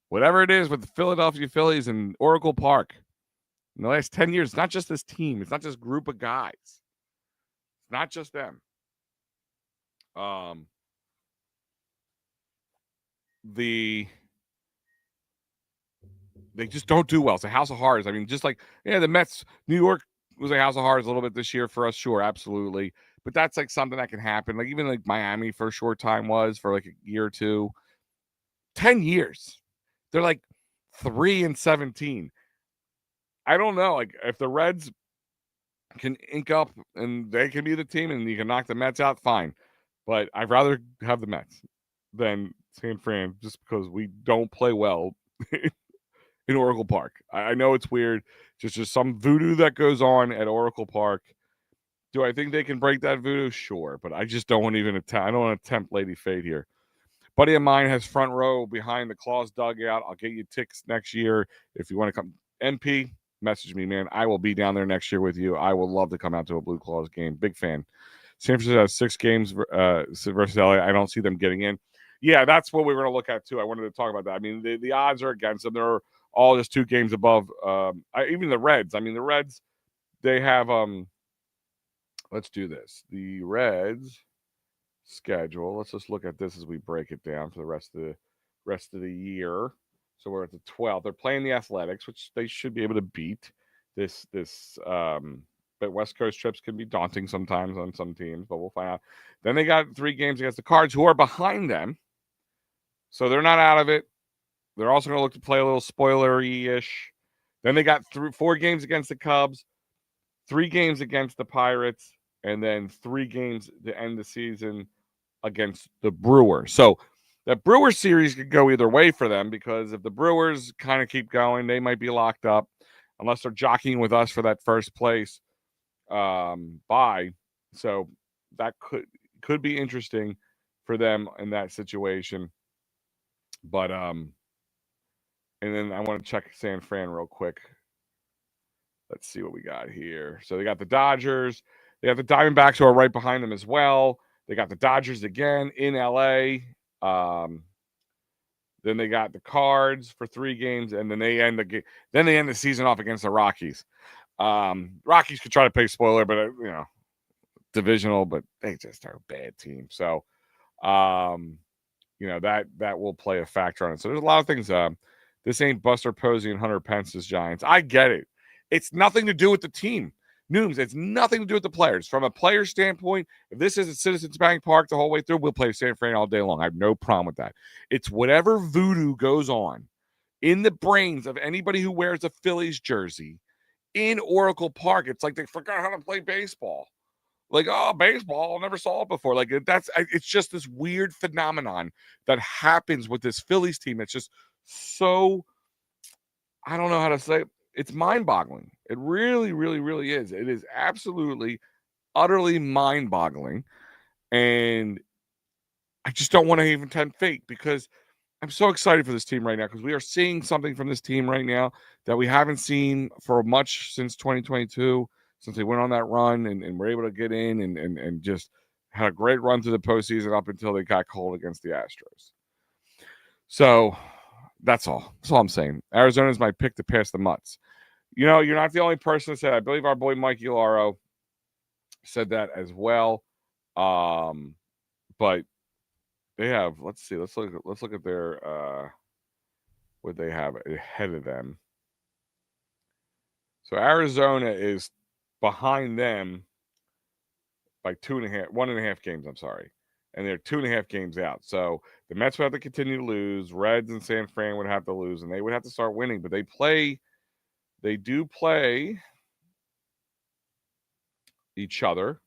whatever it is with the Philadelphia Phillies and Oracle Park in the last 10 years, it's not just this team. It's not just a group of guys. It's not just them. They just don't do well. It's a house of horrors. I mean, just like, the Mets, New York was a house of horrors a little bit this year for us. Sure, absolutely. But that's like something that can happen. Like even like Miami for a short time was for like a year or two. 10 years. They're like 3-17. I don't know. Like, if the Reds can ink up and they can be the team and you can knock the Mets out, fine. But I'd rather have the Mets than San Fran just because we don't play well in Oracle Park. I know it's weird. Just some voodoo that goes on at Oracle Park. Do I think they can break that voodoo? Sure, but I just don't want to even attempt. I don't want to tempt Lady Fate here. Buddy of mine has front row behind the Claws dugout. I'll get you tickets next year if you want to come. NP, message me, man. I will be down there next year with you. I will love to come out to a Blue Claws game. Big fan. San Francisco has 6 games versus LA. I don't see them getting in. Yeah, that's what we were going to look at too. I wanted to talk about that. I mean, the odds are against them. They're all just 2 games above. Even the Reds. I mean, the Reds, they have. Let's do this. The Reds schedule. Let's just look at this as we break it down for the rest of the year. So we're at the 12th. They're playing the Athletics, which they should be able to beat. But West Coast trips can be daunting sometimes on some teams, but we'll find out. Then they got 3 games against the Cards, who are behind them. So they're not out of it. They're also going to look to play a little spoilery-ish. Then they got 4 games against the Cubs, 3 games against the Pirates, and then 3 games to end the season against the Brewers. So that Brewers series could go either way for them, because if the Brewers kind of keep going, they might be locked up unless they're jockeying with us for that first place bye. So that could be interesting for them in that situation. But and then I want to check San Fran real quick. Let's see what we got here. So they got the Dodgers. They got the Diamondbacks, who are right behind them as well. They got the Dodgers again in LA. Then they got the Cards for 3 games, and then they end the season off against the Rockies. Rockies could try to play spoiler, but divisional, but they just are a bad team. So, that will play a factor on it. So there's a lot of things. This ain't Buster Posey and Hunter Pence's Giants. I get it. It's nothing to do with the team. Nooms, it's nothing to do with the players. From a player standpoint, if this is at Citizens Bank Park the whole way through, we'll play San Fran all day long. I have no problem with that. It's whatever voodoo goes on in the brains of anybody who wears a Phillies jersey in Oracle Park. It's like they forgot how to play baseball. Like, oh, baseball, I never saw it before. Like, it's just this weird phenomenon that happens with this Phillies team. It's just so, I don't know how to say it. It's mind-boggling. It really, really, really is. It is absolutely, utterly mind-boggling. And I just don't want to even tempt fate, because I'm so excited for this team right now, because we are seeing something from this team right now that we haven't seen for much since 2022, since they went on that run and were able to get in and just had a great run through the postseason up until they got cold against the Astros. So that's all. That's all I'm saying. Arizona is my pick to pass the Mutts. You're not the only person that said. I believe our boy Mike Ularo said that as well. But they have. Let's see. Let's look at their what they have ahead of them. So Arizona is behind them by 1.5 games. I'm sorry, and they're 2.5 games out. So the Mets would have to continue to lose. Reds and San Fran would have to lose, and they would have to start winning. But they do play each other.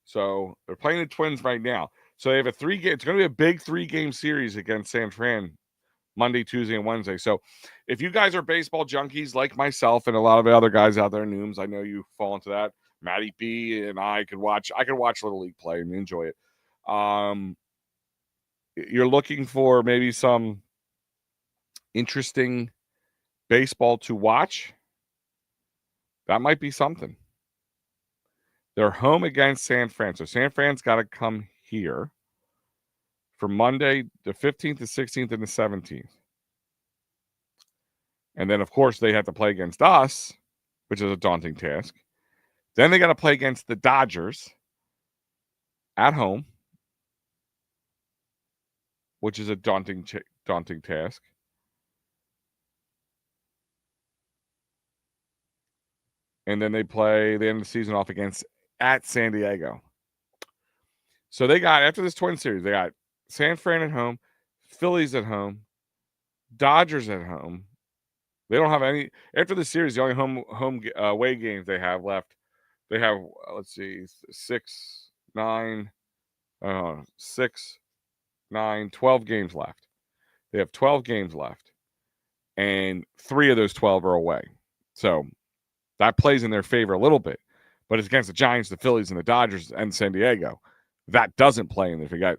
So they're playing the Twins right now. So they have it's going to be a big 3-game series against San Fran Monday, Tuesday, and Wednesday. So if you guys are baseball junkies like myself and a lot of other guys out there, Nooms, I know you fall into that. Matty B and I could watch Little League play and enjoy it. You're looking for maybe some interesting baseball to watch. That might be something. They're home against San Fran. So San Fran's got to come here for Monday, the 15th, the 16th, and the 17th. And then, of course, they have to play against us, which is a daunting task. Then they got to play against the Dodgers at home, which is a daunting task. And then they end the season off at San Diego. So they got, after this Twin series, they got San Fran at home, Phillies at home, Dodgers at home, They don't have any after the series. The only home away games they have left. They have let's see, 6, 9, 6, 9, 12 games left. They have 12 games left, and 3 of those 12 are away. So that plays in their favor a little bit, but it's against the Giants, the Phillies, and the Dodgers and San Diego. That doesn't play in there. If you got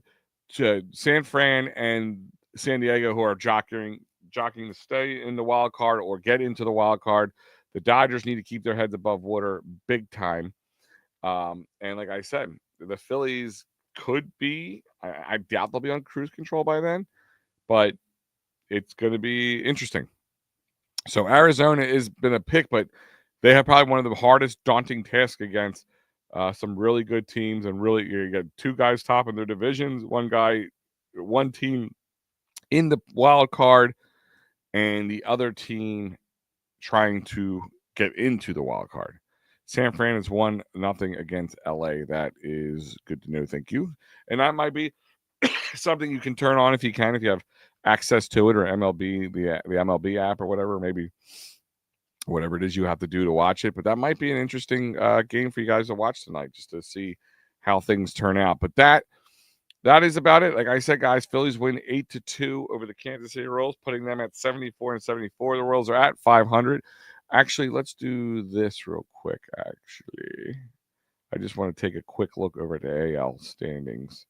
San Fran and San Diego who are jockeying to stay in the wild card or get into the wild card. The Dodgers need to keep their heads above water big time. And like I said, the Phillies could be, I doubt they'll be on cruise control by then, but it's going to be interesting. So Arizona has been a pick, but they have probably one of the hardest, daunting tasks against some really good teams. And really, you got 2 guys top in their divisions, one team in the wild card, and the other team trying to get into the wild card. San Fran is 1-0 against LA. That is good to know. Thank you. And that might be something you can turn on if you have access to it, or MLB, the MLB app or whatever, maybe whatever it is you have to do to watch it. But that might be an interesting game for you guys to watch tonight, just to see how things turn out. But that is about it. Like I said, guys, Phillies win 8-2 over the Kansas City Royals, putting them at 74-74. The Royals are at 500. Actually, let's do this real quick. Actually, I just want to take a quick look over the AL standings.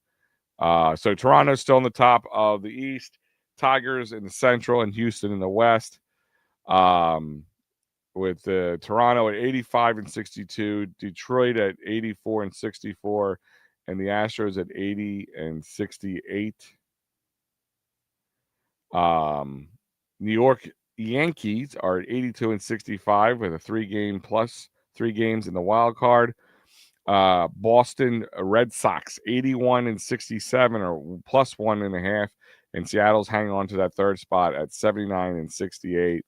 So Toronto's still in the top of the East, Tigers in the Central, and Houston in the West. With Toronto at 85-62, Detroit at 84-64, and the Astros at 80-68. New York Yankees are at 82-65 with a 3-game plus 3 games in the wild card. Boston Red Sox 81-67 or plus 1.5, and Seattle's hanging on to that third spot at 79-68.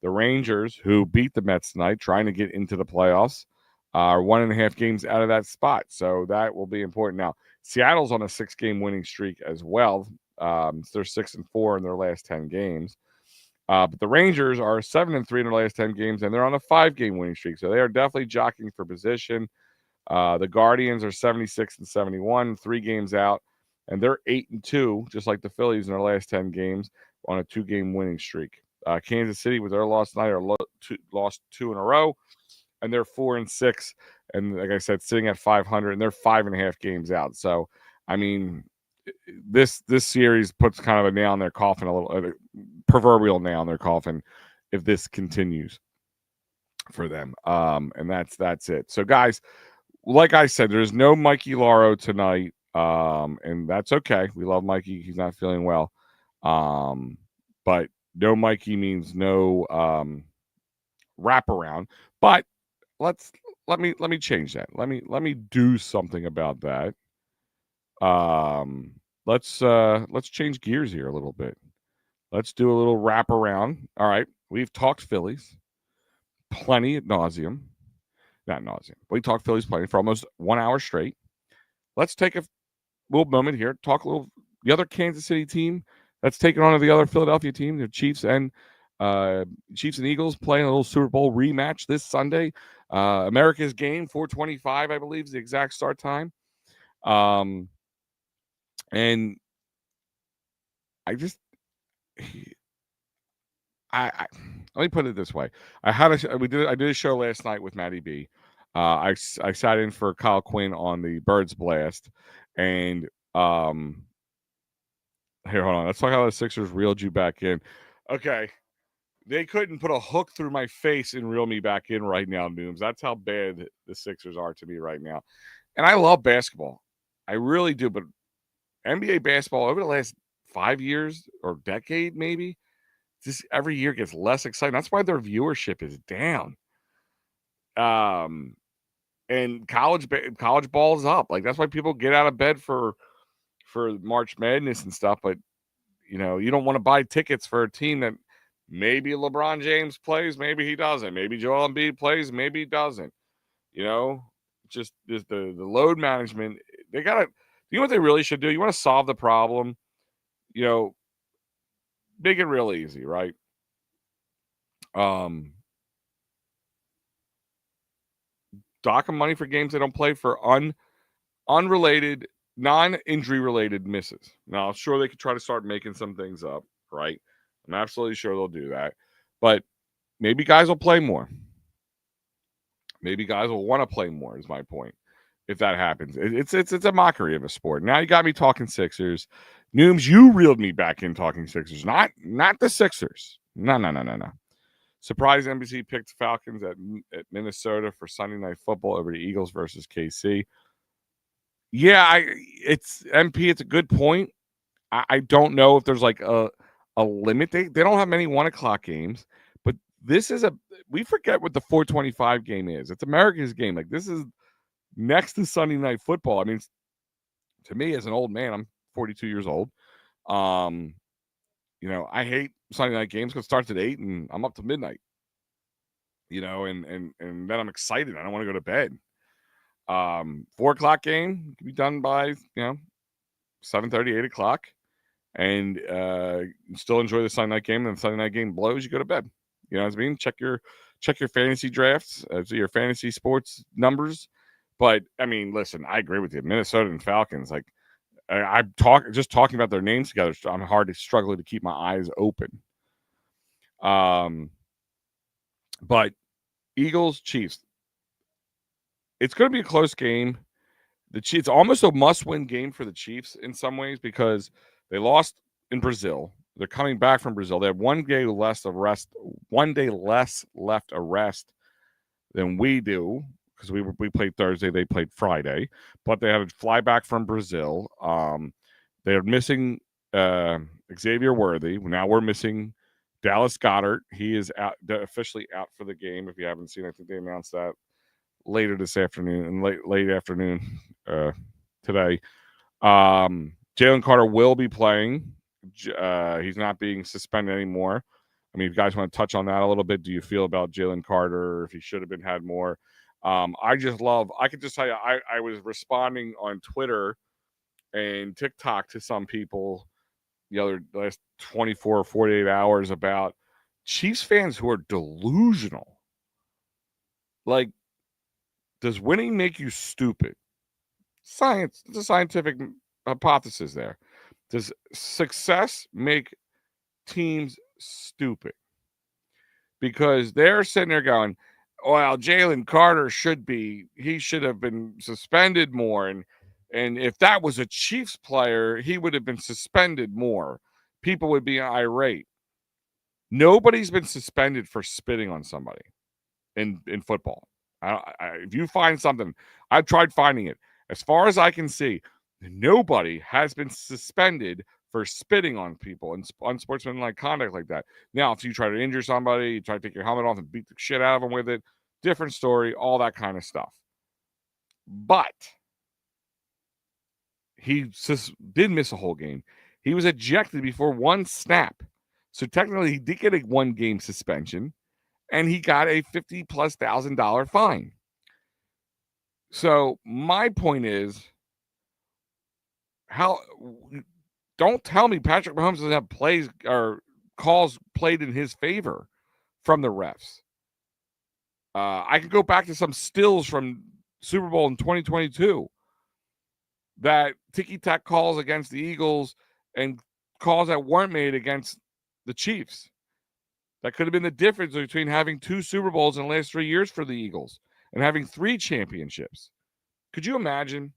The Rangers, who beat the Mets tonight, trying to get into the playoffs, are 1.5 games out of that spot. So that will be important. Now, Seattle's on a 6-game winning streak as well. They're 6-4 in their last 10 games. But the Rangers are 7-3 in their last 10 games, and they're on a 5-game winning streak. So they are definitely jockeying for position. The Guardians are 76-71, 3 games out, and they're 8-2, just like the Phillies in their last 10 games, on a 2-game winning streak. Kansas City, with their loss tonight, lost 2 in a row, and they're 4-6. And like I said, sitting at 500, and they're 5.5 games out. So, I mean, this series puts kind of a nail in their coffin, a proverbial nail in their coffin, if this continues for them. And that's it. So, guys, like I said, there's no Mikey Lauro tonight, and that's okay. We love Mikey. He's not feeling well. But no Mikey means no wraparound. But let me change that. Let me do something about that. Let's change gears here a little bit. Let's do a little wraparound. All right, we've talked Phillies plenty ad nauseum. Not nauseum. We talked Phillies plenty for almost 1 hour straight. Let's take a little moment here, talk a little the other Kansas City team that's taking on the other Philadelphia team, the Chiefs and Eagles, playing a little Super Bowl rematch this Sunday. America's game, 4:25, I believe, is the exact start time. And I just, I let me put it this way: I did a show last night with Matty B. I sat in for Kyle Quinn on the Birds Blast, and here, hold on. Let's talk how the Sixers reeled you back in. Okay. They couldn't put a hook through my face and reel me back in right now, Nooms. That's how bad the Sixers are to me right now. And I love basketball. I really do. But NBA basketball over the last 5 years or decade, maybe, just every year gets less exciting. That's why their viewership is down. And college ball is up. Like, that's why people get out of bed for March Madness and stuff. But, you don't want to buy tickets for a team that maybe LeBron James plays, maybe he doesn't. Maybe Joel Embiid plays, maybe he doesn't. Just the load management. They got to, what they really should do? You want to solve the problem, make it real easy, right? Dock them money for games they don't play for unrelated, non-injury related misses. Now, I'm sure they could try to start making some things up, right? I'm absolutely sure they'll do that. But maybe guys will play more. Maybe guys will want to play more, is my point. If that happens, it's a mockery of a sport. Now you got me talking Sixers. Nooms, you reeled me back in talking Sixers, not the Sixers. No. Surprise NBC picked Falcons at Minnesota for Sunday Night Football over the Eagles versus KC. Yeah, it's MP. It's a good point. I don't know if there's like a limit. They don't have many 1:00 games, but this is we forget what the 4:25 game is. It's America's game. Like, this is next to Sunday Night Football. I mean, to me as an old man, I'm 42 years old. I hate Sunday night games because it starts at 8 and I'm up to midnight. And then I'm excited. I don't want to go to bed. 4:00 game can be done by 7:30, 8 o'clock, and you still enjoy the Sunday night game. And the Sunday night game blows, you go to bed. You know what I mean? Check your fantasy drafts, your fantasy sports numbers. But I mean, listen, I agree with you. Minnesota and Falcons, like, I'm talking about their names together. I'm struggling to keep my eyes open. But Eagles, Chiefs. It's going to be a close game. It's almost a must-win game for the Chiefs in some ways because they lost in Brazil. They're coming back from Brazil. They have 1 day less left of rest than we do because we played Thursday. They played Friday, but they had to fly back from Brazil. They're missing Xavier Worthy. Now we're missing Dallas Goedert. He is officially out for the game. If you haven't seen, I think they announced that later this afternoon and late afternoon today. Jalen Carter will be playing. He's not being suspended anymore. I mean, if you guys want to touch on that a little bit, do you feel about Jalen Carter, if he should have had more? I could just tell you, I was responding on Twitter and TikTok to some people the last 24 or 48 hours about Chiefs fans who are delusional. Like, does winning make you stupid? Science. It's a scientific hypothesis there. Does success make teams stupid? Because they're sitting there going, well, Jalen Carter should have been suspended more. And if that was a Chiefs player, he would have been suspended more. People would be irate. Nobody's been suspended for spitting on somebody in football. If you find something, I've tried finding it. As far as I can see, nobody has been suspended for spitting on people and unsportsmanlike conduct like that. Now, if you try to injure somebody, you try to take your helmet off and beat the shit out of them with it, different story, all that kind of stuff. But he did miss a whole game. He was ejected before one snap. So technically, he did get a 1-game suspension, and he got a $50,000+ fine. So my point is, don't tell me Patrick Mahomes doesn't have plays or calls played in his favor from the refs. I could go back to some stills from Super Bowl in 2022 that ticky-tack calls against the Eagles and calls that weren't made against the Chiefs. That could have been the difference between having 2 Super Bowls in the last 3 years for the Eagles and having 3 championships. Could you imagine?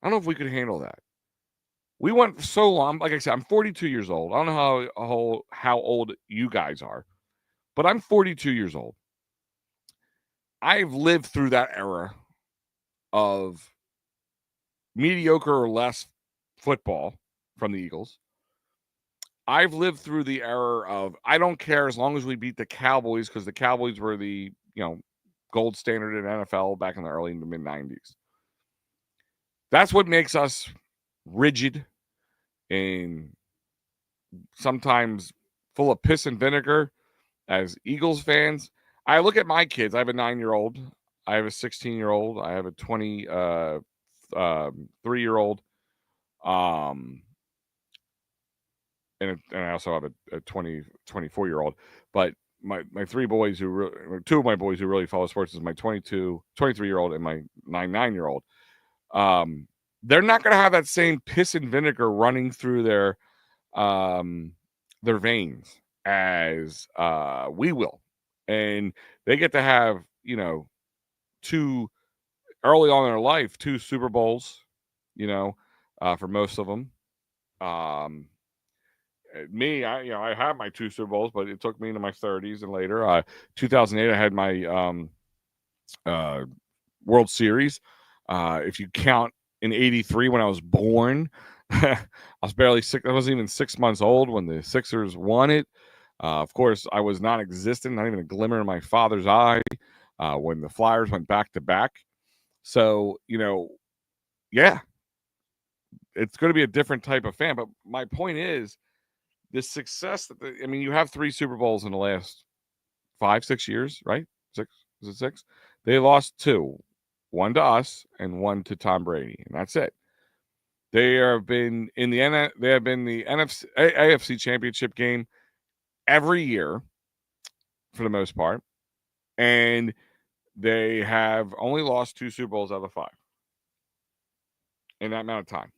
I don't know if we could handle that. We went so long. Like I said, I'm 42 years old. I don't know how old you guys are, but I'm 42 years old. I've lived through that era of mediocre or less football from the Eagles. I've lived through the era of I don't care as long as we beat the Cowboys because the Cowboys were the gold standard in NFL back in the early to mid 90s. That's what makes us rigid and sometimes full of piss and vinegar as Eagles fans. I look at my kids. I have a 9-year-old. I have a 16-year-old. I have a 23-year-old. And I also have a 24-year-old. But my three boys two of my boys who really follow sports is my 23-year-old and my 9-year-old. They're not going to have that same piss and vinegar running through their veins as we will, and they get to have two early on in their life 2 Super Bowls, for most of them. Me, I had my 2 Super Bowls, but it took me into my 30s and later. 2008, I had my World Series. If you count in '83 when I was born, I was barely 6. I wasn't even 6 months old when the Sixers won it. Of course, I was non-existent, not even a glimmer in my father's eye when the Flyers went back to back. So, yeah, it's going to be a different type of fan. But my point is, the success that you have 3 Super Bowls in the last 5-6 years, right? 6, is it 6? They lost 2, 1 to us and 1 to Tom Brady, and that's it. They have been in the NFC AFC Championship game every year for the most part, and they have only lost 2 Super Bowls out of 5 in that amount of time.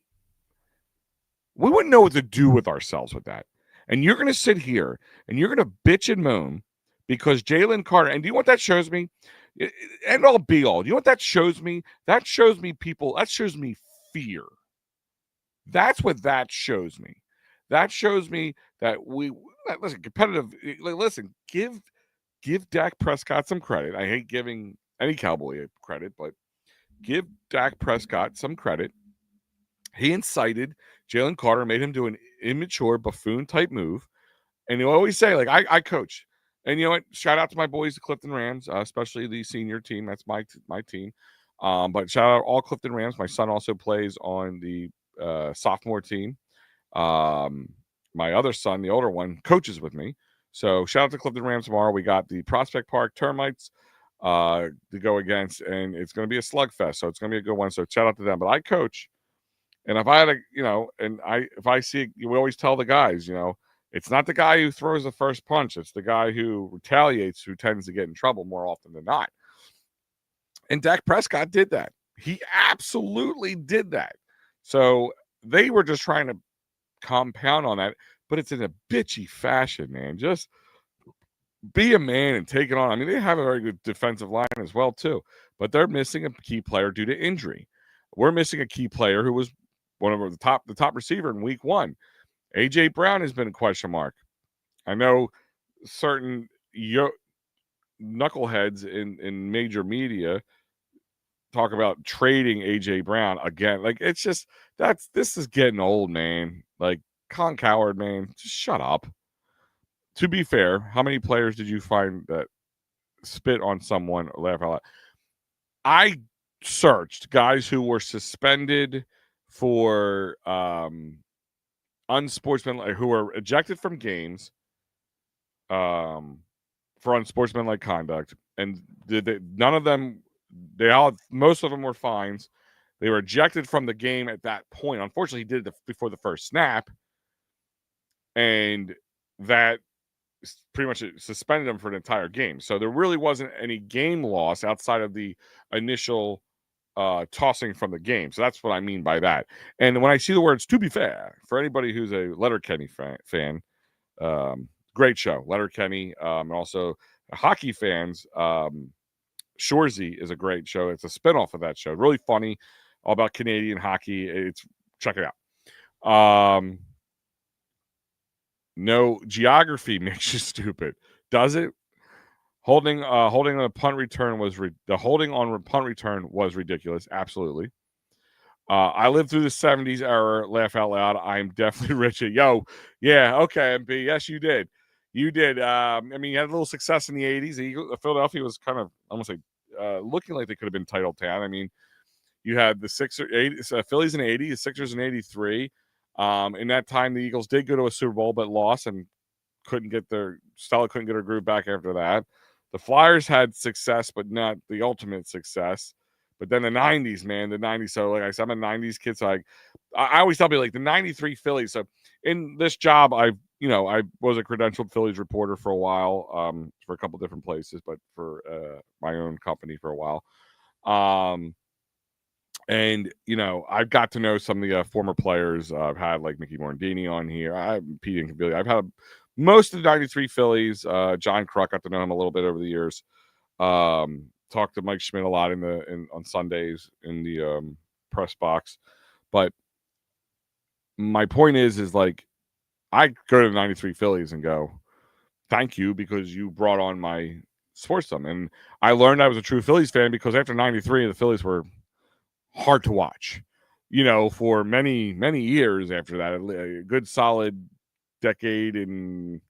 We wouldn't know what to do with ourselves with that. And you're going to sit here and you're going to bitch and moan because Jalen Carter, and do you know what that shows me? End all be all. Do you know what that shows me? That shows me fear. That's what that shows me. That shows me that listen, give Dak Prescott some credit. I hate giving any Cowboy credit, but give Dak Prescott some credit. He incited Jalen Carter, made him do an immature buffoon-type move. And you always say, like, I coach. And you know what? Shout out to my boys, the Clifton Rams, especially the senior team. That's my team. But shout out all Clifton Rams. My son also plays on the sophomore team. My other son, the older one, coaches with me. So shout out to Clifton Rams tomorrow. We got the Prospect Park Termites to go against, and it's going to be a slugfest. So it's going to be a good one. So shout out to them. But I coach. And if I had if I see, we always tell the guys, it's not the guy who throws the first punch. It's the guy who retaliates who tends to get in trouble more often than not. And Dak Prescott did that. He absolutely did that. So they were just trying to compound on that, but it's in a bitchy fashion, man. Just be a man and take it on. I mean, they have a very good defensive line as well, too, but they're missing a key player due to injury. We're missing a key player who was one of the top receiver in week 1. AJ Brown has been a question mark. I know certain knuckleheads in major media talk about trading AJ Brown again. Like, it's just this is getting old, man. Like, Colin Cowherd, man, just shut up. To be fair, how many players did you find that spit on someone or laugh out loud? I searched guys who were suspended for unsportsmanlike, who were ejected from games for unsportsmanlike conduct, and none of them, most of them were fines. They were ejected from the game at that point. Unfortunately, he did it before the first snap, and that pretty much suspended him for an entire game. So there really wasn't any game loss outside of the initial tossing from the game. So that's what I mean by that. And when I see the words "to be fair," for anybody who's a Letterkenny fan, great show, Letterkenny, and also hockey fans. Shoresy is a great show. It's a spinoff of that show. Really funny, all about Canadian hockey. Check it out. No, geography makes you stupid. Does it? Holding on a punt return was ridiculous. Absolutely. I lived through the 70s era. Laugh out loud. I'm definitely Richard. Yo, yeah, okay, MB. Yes, you did. You did. You had a little success in the 80s. Philadelphia was kind of, I almost say, looking like they could have been title town. I mean, you had the Phillies in 80, the Sixers in 83. In that time, the Eagles did go to a Super Bowl, but lost and couldn't get her groove back after that. The Flyers had success, but not the ultimate success. But then the 90s, man, the 90s. So, like I said, I'm a 90s kid. So I always tell people, like, the 93 Phillies. So in this job, I've I was a credentialed Phillies reporter for a while, for a couple different places, but for my own company for a while. And I've got to know some of the former players. I've had like Mickey Morandini on here. Pete Incaviglia. I've had most of the '93 Phillies. John Kruk, got to know him a little bit over the years. Talked to Mike Schmidt a lot on Sundays in the press box. But my point is like, I go to the '93 Phillies and go, thank you, because you brought on my sports team. And I learned I was a true Phillies fan because after '93, the Phillies were hard to watch, for many, many years after that. A good solid decade and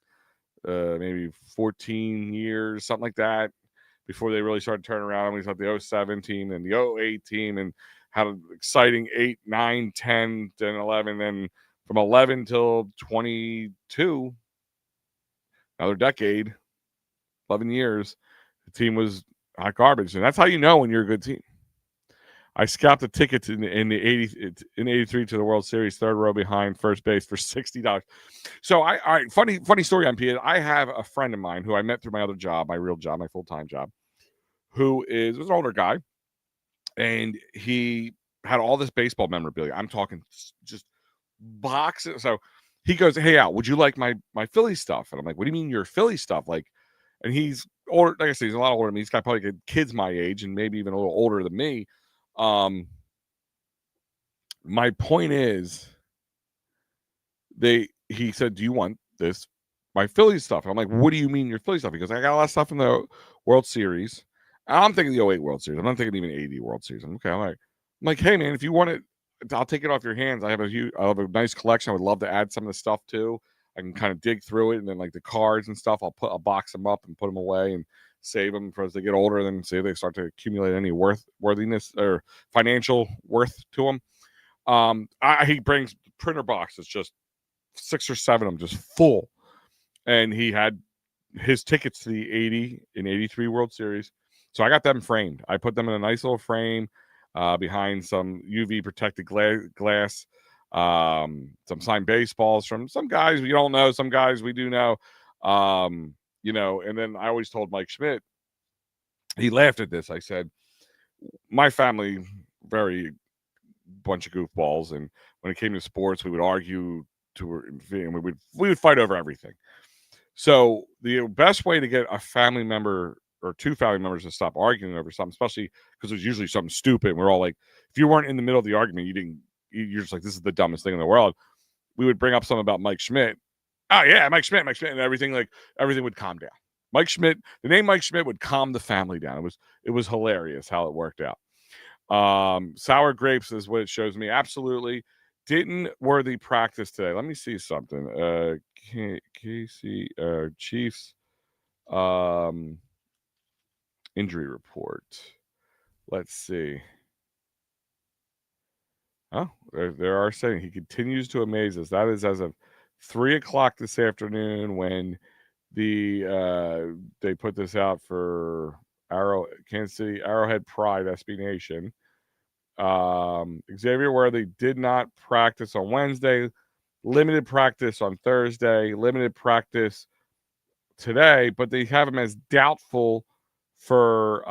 maybe 14 years, something like that, before they really started turning around. We saw the 07 team and the 08 team and had an exciting 8, 9, 10, then 11. Then from 11 till 22, another decade, 11 years, the team was hot garbage. And that's how you know when you're a good team. I scalped the tickets in 83 to the World Series, third row behind first base for $60. So funny story on Pete. I have a friend of mine who I met through my other job, my real job, my full-time job, who was an older guy, and he had all this baseball memorabilia. I'm talking just boxes. So he goes, "Hey, Al, would you like my Philly stuff?" And I'm like, "What do you mean your Philly stuff?" Like, and he's older. Like I said, he's a lot older than me. He's got probably kids my age and maybe even a little older than me. My point is, he said, "Do you want this, my Phillies stuff?" And I'm like, "What do you mean your Phillies stuff?" Because I got a lot of stuff from the World Series. I'm thinking the 08 World Series. I'm not thinking even 80 World Series. I'm like, "Hey man, if you want it, I'll take it off your hands. I have a nice collection. I would love to add some of the stuff too. I can kind of dig through it, and then like the cards and stuff, I'll box them up and put them away and save them for as they get older. And then say they start to accumulate any worthiness or financial worth to them." He brings printer boxes, just 6 or 7 of them, just full, and he had his tickets to the 80 and 83 World Series. So I got them framed. I put them in a nice little frame behind some UV protected glass, some signed baseballs from some guys we don't know, some guys we do know, and then I always told Mike Schmidt, he laughed at this. I said, my family, very bunch of goofballs, and when it came to sports, we would argue and we would fight over everything. So the best way to get a family member or 2 family members to stop arguing over something, especially because it was usually something stupid, we're all like, if you weren't in the middle of the argument, you're just like, this is the dumbest thing in the world. We would bring up something about Mike Schmidt. Oh yeah, Mike Schmidt, and everything would calm down. Mike Schmidt, the name Mike Schmidt would calm the family down. It was hilarious how it worked out. Sour grapes is what it shows me. Absolutely. Didn't Worthy practice today? Let me see something. Casey Chiefs injury report. Let's see. Oh, there are saying he continues to amaze us. That is as of 3:00 this afternoon when they put this out for Kansas City Arrowhead Pride SB Nation. Xavier Worthy did not practice on Wednesday, limited practice on Thursday, limited practice today, but they have him as doubtful for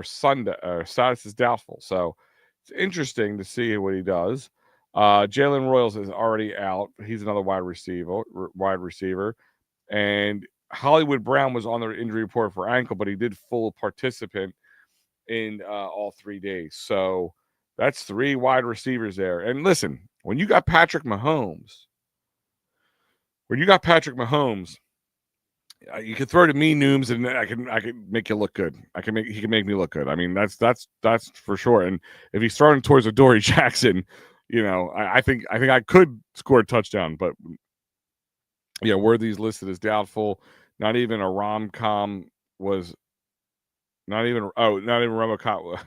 Sunday. Status is doubtful, so it's interesting to see what he does. Jalen Royals is already out. He's another wide receiver, and Hollywood Brown was on the injury report for ankle, but he did full participant in all 3 days. So that's 3 wide receivers there. And listen, when you got Patrick Mahomes, you can throw to me Nooms, and I can make you look good. He can make me look good. I mean, that's for sure. And if he's throwing towards Adoree Jackson, I think I could score a touchdown. But yeah, Worthy's listed as doubtful. Not even a rom-com was. Not even Romacott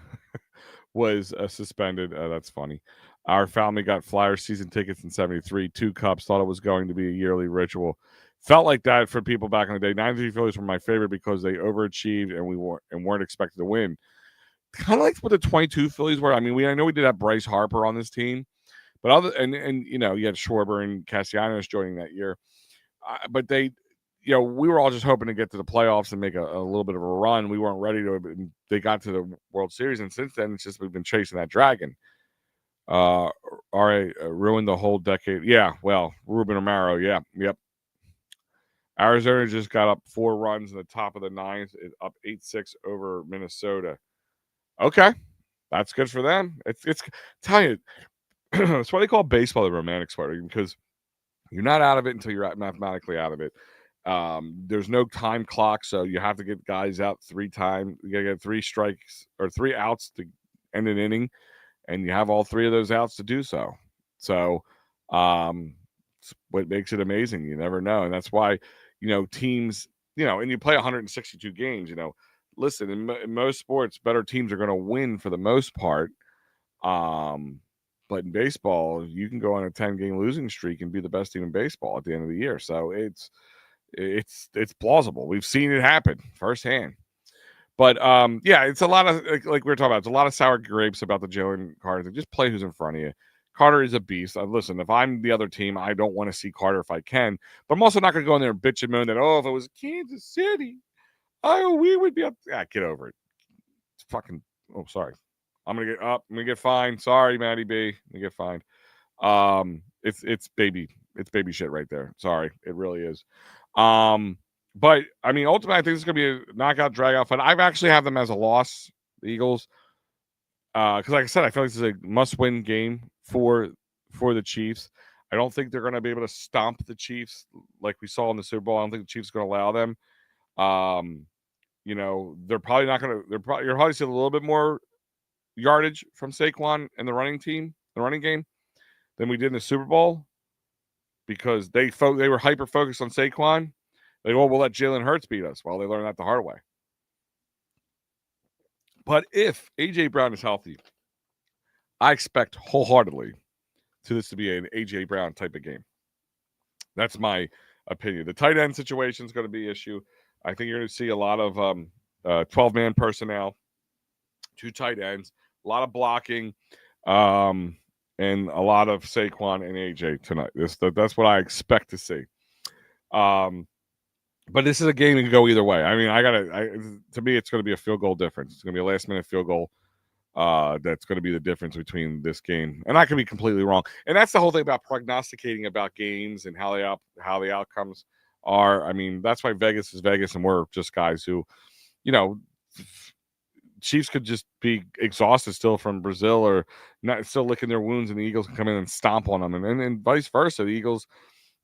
was suspended. That's funny. Our family got Flyers season tickets in '73, 2 cups. Thought it was going to be a yearly ritual. Felt like that for people back in the day. '93 Phillies were my favorite because they overachieved and weren't expected to win. Kind of like what the '22 Phillies were. I mean, I know we did have Bryce Harper on this team, But other and you had Schwarber and Castellanos joining that year. But they, we were all just hoping to get to the playoffs and make a little bit of a run. We weren't ready to. They got to the World Series, and since then, it's just we've been chasing that dragon. Ruined the whole decade. Yeah, well, Ruben Amaro. Yeah, yep. Arizona just got up 4 runs in the top of the ninth, up 8-6 over Minnesota. Okay, that's good for them. It's tell you, it's why they call baseball the romantic sport, because you're not out of it until you're mathematically out of it. There's no time clock, so you have to get guys out 3 times. You gotta get 3 strikes or 3 outs to end an inning, and you have all 3 of those outs to do so. So, it's what makes it amazing. You never know, and that's why teams, and you play 162 games. Listen, in most sports, better teams are going to win for the most part. But in baseball, you can go on a 10-game losing streak and be the best team in baseball at the end of the year. So it's plausible. We've seen it happen firsthand. But yeah, it's a lot of like we were talking about. It's a lot of sour grapes about the Jalen Carter. Just play who's in front of you. Carter is a beast. Listen, if I'm the other team, I don't want to see Carter if I can. But I'm also not going to go in there and bitch and moan that, if it was Kansas City, we would be up. Yeah, get over it. It's fucking. Oh, sorry. I'm gonna get up. I'm gonna get fined. Sorry, Matty B. I'm gonna get fined. It's baby shit right there. Sorry, it really is. But I mean, ultimately, I think it's gonna be a knockout, drag out fight. I've actually have them as a loss, the Eagles. Because like I said, I feel like this is a must-win game for the Chiefs. I don't think they're going to be able to stomp the Chiefs like we saw in the Super Bowl. I don't think the Chiefs are going to allow them. They're probably not going to. You're probably seeing a little bit more yardage from Saquon and the running game, than we did in the Super Bowl, because they were hyper focused on Saquon. We'll let Jalen Hurts beat us. Well, they learned that the hard way. But if A.J. Brown is healthy, I expect wholeheartedly this to be an A.J. Brown type of game. That's my opinion. The tight end situation is going to be an issue. I think you're going to see a lot of 12-man personnel, 2 tight ends, a lot of blocking, and a lot of Saquon and A.J. tonight. That's what I expect to see. But this is a game that can go either way. I mean, to me, it's going to be a field goal difference. It's going to be a last-minute field goal. That's going to be the difference between this game. And I could be completely wrong. And that's the whole thing about prognosticating about games and how the outcomes are. I mean, that's why Vegas is Vegas, and we're just guys who, Chiefs could just be exhausted still from Brazil, or not, still licking their wounds, and the Eagles can come in and stomp on them. And vice versa. The Eagles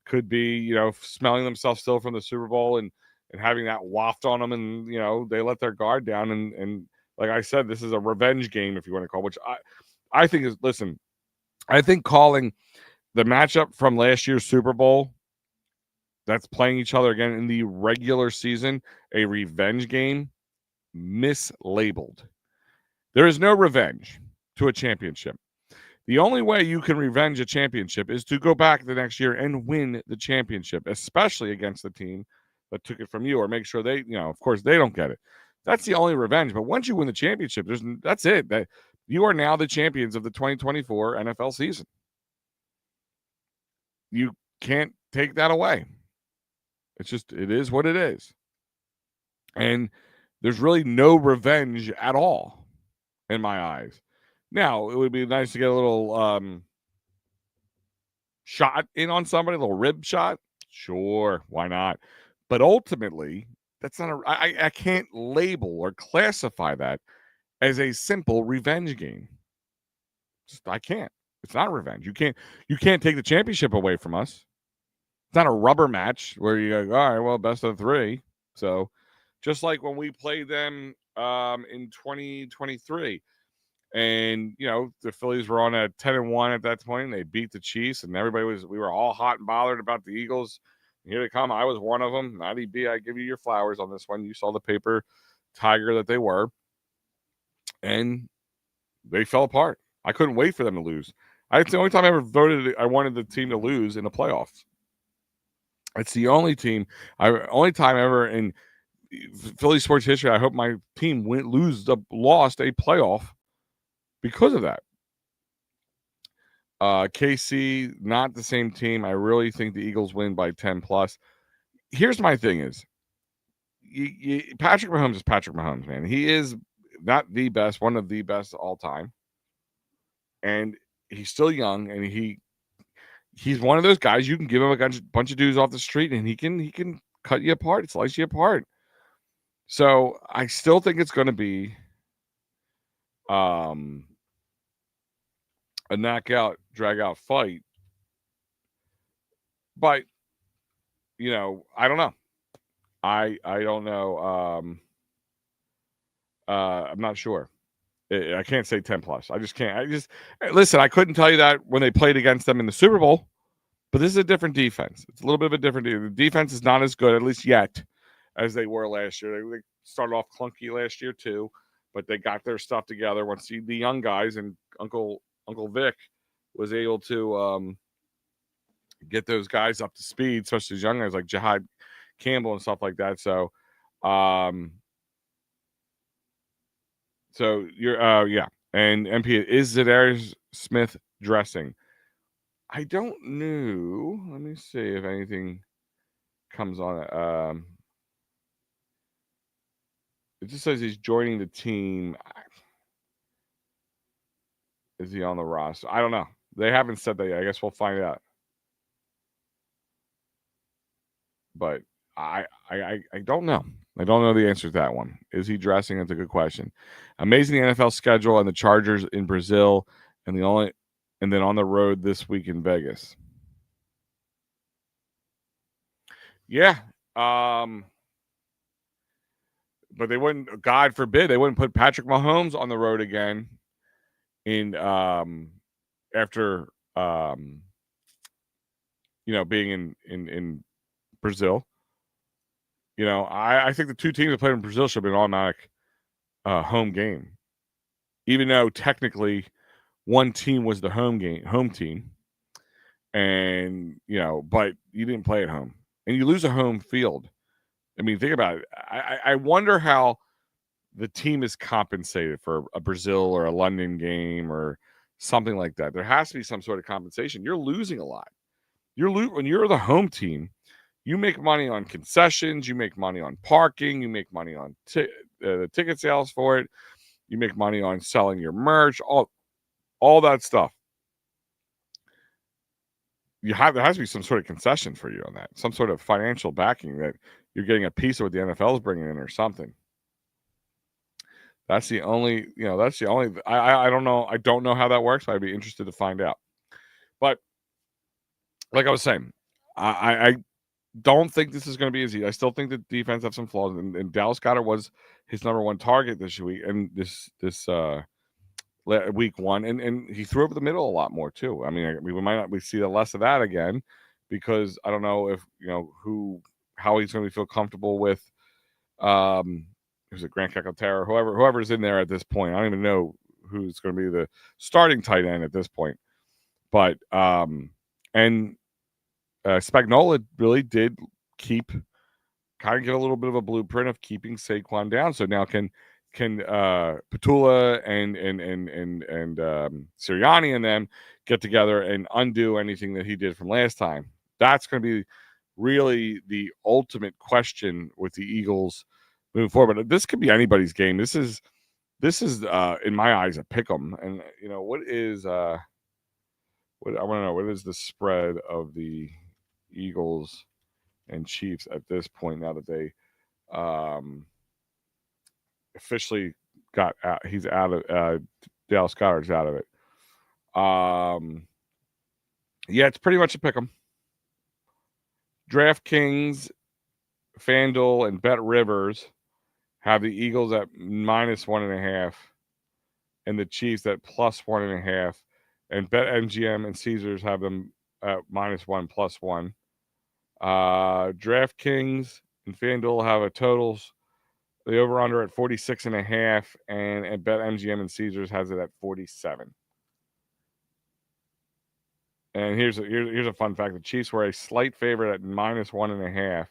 could be, smelling themselves still from the Super Bowl and having that waft on them, and, they let their guard down. And like I said, this is a revenge game, if you want to call it, which I think is, listen, I think calling the matchup from last year's Super Bowl that's playing each other again in the regular season a revenge game, mislabeled. There is no revenge to a championship. The only way you can revenge a championship is to go back the next year and win the championship, especially against the team that took it from you, or make sure they, of course, they don't get it. That's the only revenge. But once you win the championship, that's it. You are now the champions of the 2024 NFL season. You can't take that away. It is what it is. And there's really no revenge at all in my eyes. Now, it would be nice to get a little shot in on somebody, a little rib shot. Sure, why not? But ultimately, that's not I can't label or classify that as a simple revenge game. I can't. It's not revenge. You can't take the championship away from us. It's not a rubber match where you go, all right, well, best of 3. So just like when we played them in 2023, and the Phillies were on a 10-1 at that point, and they beat the Chiefs, and we were all hot and bothered about the Eagles. And here they come. I was one of them. Matty B, I give you your flowers on this one. You saw the paper tiger that they were, and they fell apart. I couldn't wait for them to lose. It's the only time I ever voted I wanted the team to lose in the playoffs. It's the only time ever in Philly sports history I hope my team lost a playoff because of that. KC, not the same team. I really think the Eagles win by 10 plus. Here's my thing is, Patrick Mahomes is Patrick Mahomes, man. He is not the best, one of the best all time. And he's still young, and he's one of those guys you can give him a bunch of dudes off the street, and he can cut you apart, slice you apart. So I still think it's going to be a knockout, drag out fight. But I don't know. I don't know. I'm not sure. I can't say 10 plus. I just can't. Listen. I couldn't tell you that when they played against them in the Super Bowl. But this is a different defense. It's a little bit of a different defense. The defense is not as good, at least yet, as they were last year. They started off clunky last year too, but they got their stuff together. Once the young guys and Uncle Vic was able to get those guys up to speed, especially those young guys like Jihad Campbell and stuff like that. So, you're yeah, and MP is Zadarius Smith dressing. I don't know. Let me see if anything comes on it. It just says he's joining the team. Is he on the roster? I don't know. They haven't said that yet. I guess we'll find out. But I don't know. I don't know the answer to that one. Is he dressing? That's a good question. Amazing NFL schedule and the Chargers in Brazil, and then on the road this week in Vegas. Yeah. But they wouldn't, God forbid, they wouldn't put Patrick Mahomes on the road again in after being in Brazil. I think the two teams that played in Brazil should have been automatic home game, even though technically one team was the home team, and but you didn't play at home, and you lose a home field. I mean, think about it. I wonder how the team is compensated for a Brazil or a London game or something like that. There has to be some sort of compensation. You're losing a lot. When you're the home team, you make money on concessions, you make money on parking, you make money on the ticket sales for it, you make money on selling your merch, all that stuff. There has to be some sort of concession for you on that, some sort of financial backing that you're getting a piece of what the NFL is bringing in or something. That's the only, I don't know. I don't know how that works. I'd be interested to find out. But like I was saying, I don't think this is going to be easy. I still think the defense have some flaws, and Dallas Goedert was his number one target this week and this week one, and he threw over the middle a lot more too. I mean, we might not see the less of that again because I don't know if how he's going to feel comfortable with who's it, Grant Calcaterra, whoever's in there at this point. I don't even know who's going to be the starting tight end at this point, but and Spagnuolo really did kind of get a little bit of a blueprint of keeping Saquon down. So now can Petula and Sirianni and them get together and undo anything that he did from last time? That's going to be really the ultimate question with the Eagles moving forward. But this could be anybody's game. This is in my eyes a pick 'em. And what is what I want to know, what is the spread of the Eagles and Chiefs at this point now that they officially got out? He's out of Dallas Goedert's out of it. Yeah, it's pretty much a pick 'em. DraftKings, FanDuel, and Bet Rivers have the Eagles at -1.5 and the Chiefs at +1.5, and BetMGM and Caesars have them at -1 +1. DraftKings and FanDuel have a totals, the over-under at 46.5, and BetMGM and Caesars has it at 47. And here's a fun fact: the Chiefs were a slight favorite at -1.5.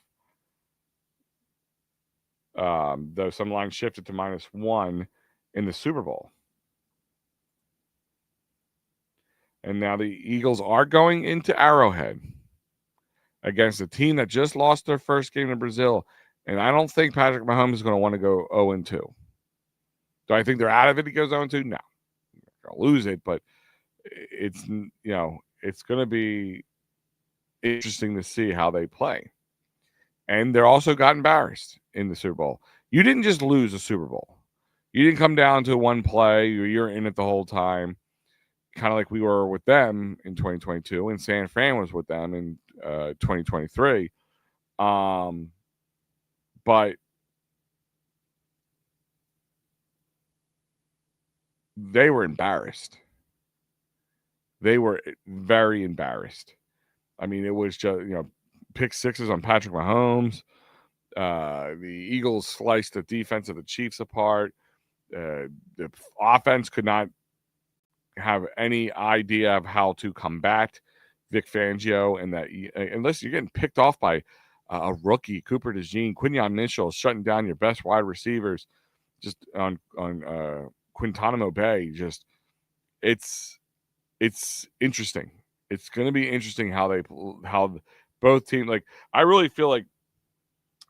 Though some lines shifted to -1 in the Super Bowl. And now the Eagles are going into Arrowhead against a team that just lost their first game in Brazil. And I don't think Patrick Mahomes is going to want to go 0-2. Do I think they're out of it? He goes 0-2? No. They're going to lose it, but it's, it's going to be interesting to see how they play. And they're also got embarrassed in the Super Bowl. You didn't just lose a Super Bowl. You didn't come down to one play. You're in it the whole time, kind of like we were with them in 2022, and San Fran was with them in 2023. But they were embarrassed. They were very embarrassed. I mean, it was just, pick sixes on Patrick Mahomes. The Eagles sliced the defense of the Chiefs apart. The offense could not have any idea of how to combat Vic Fangio, and that unless you're getting picked off by a rookie, Cooper DeJean, Quinyon Mitchell, shutting down your best wide receivers, just on Guantanamo Bay. Just it's interesting. It's going to be interesting how both teams, like, I really feel like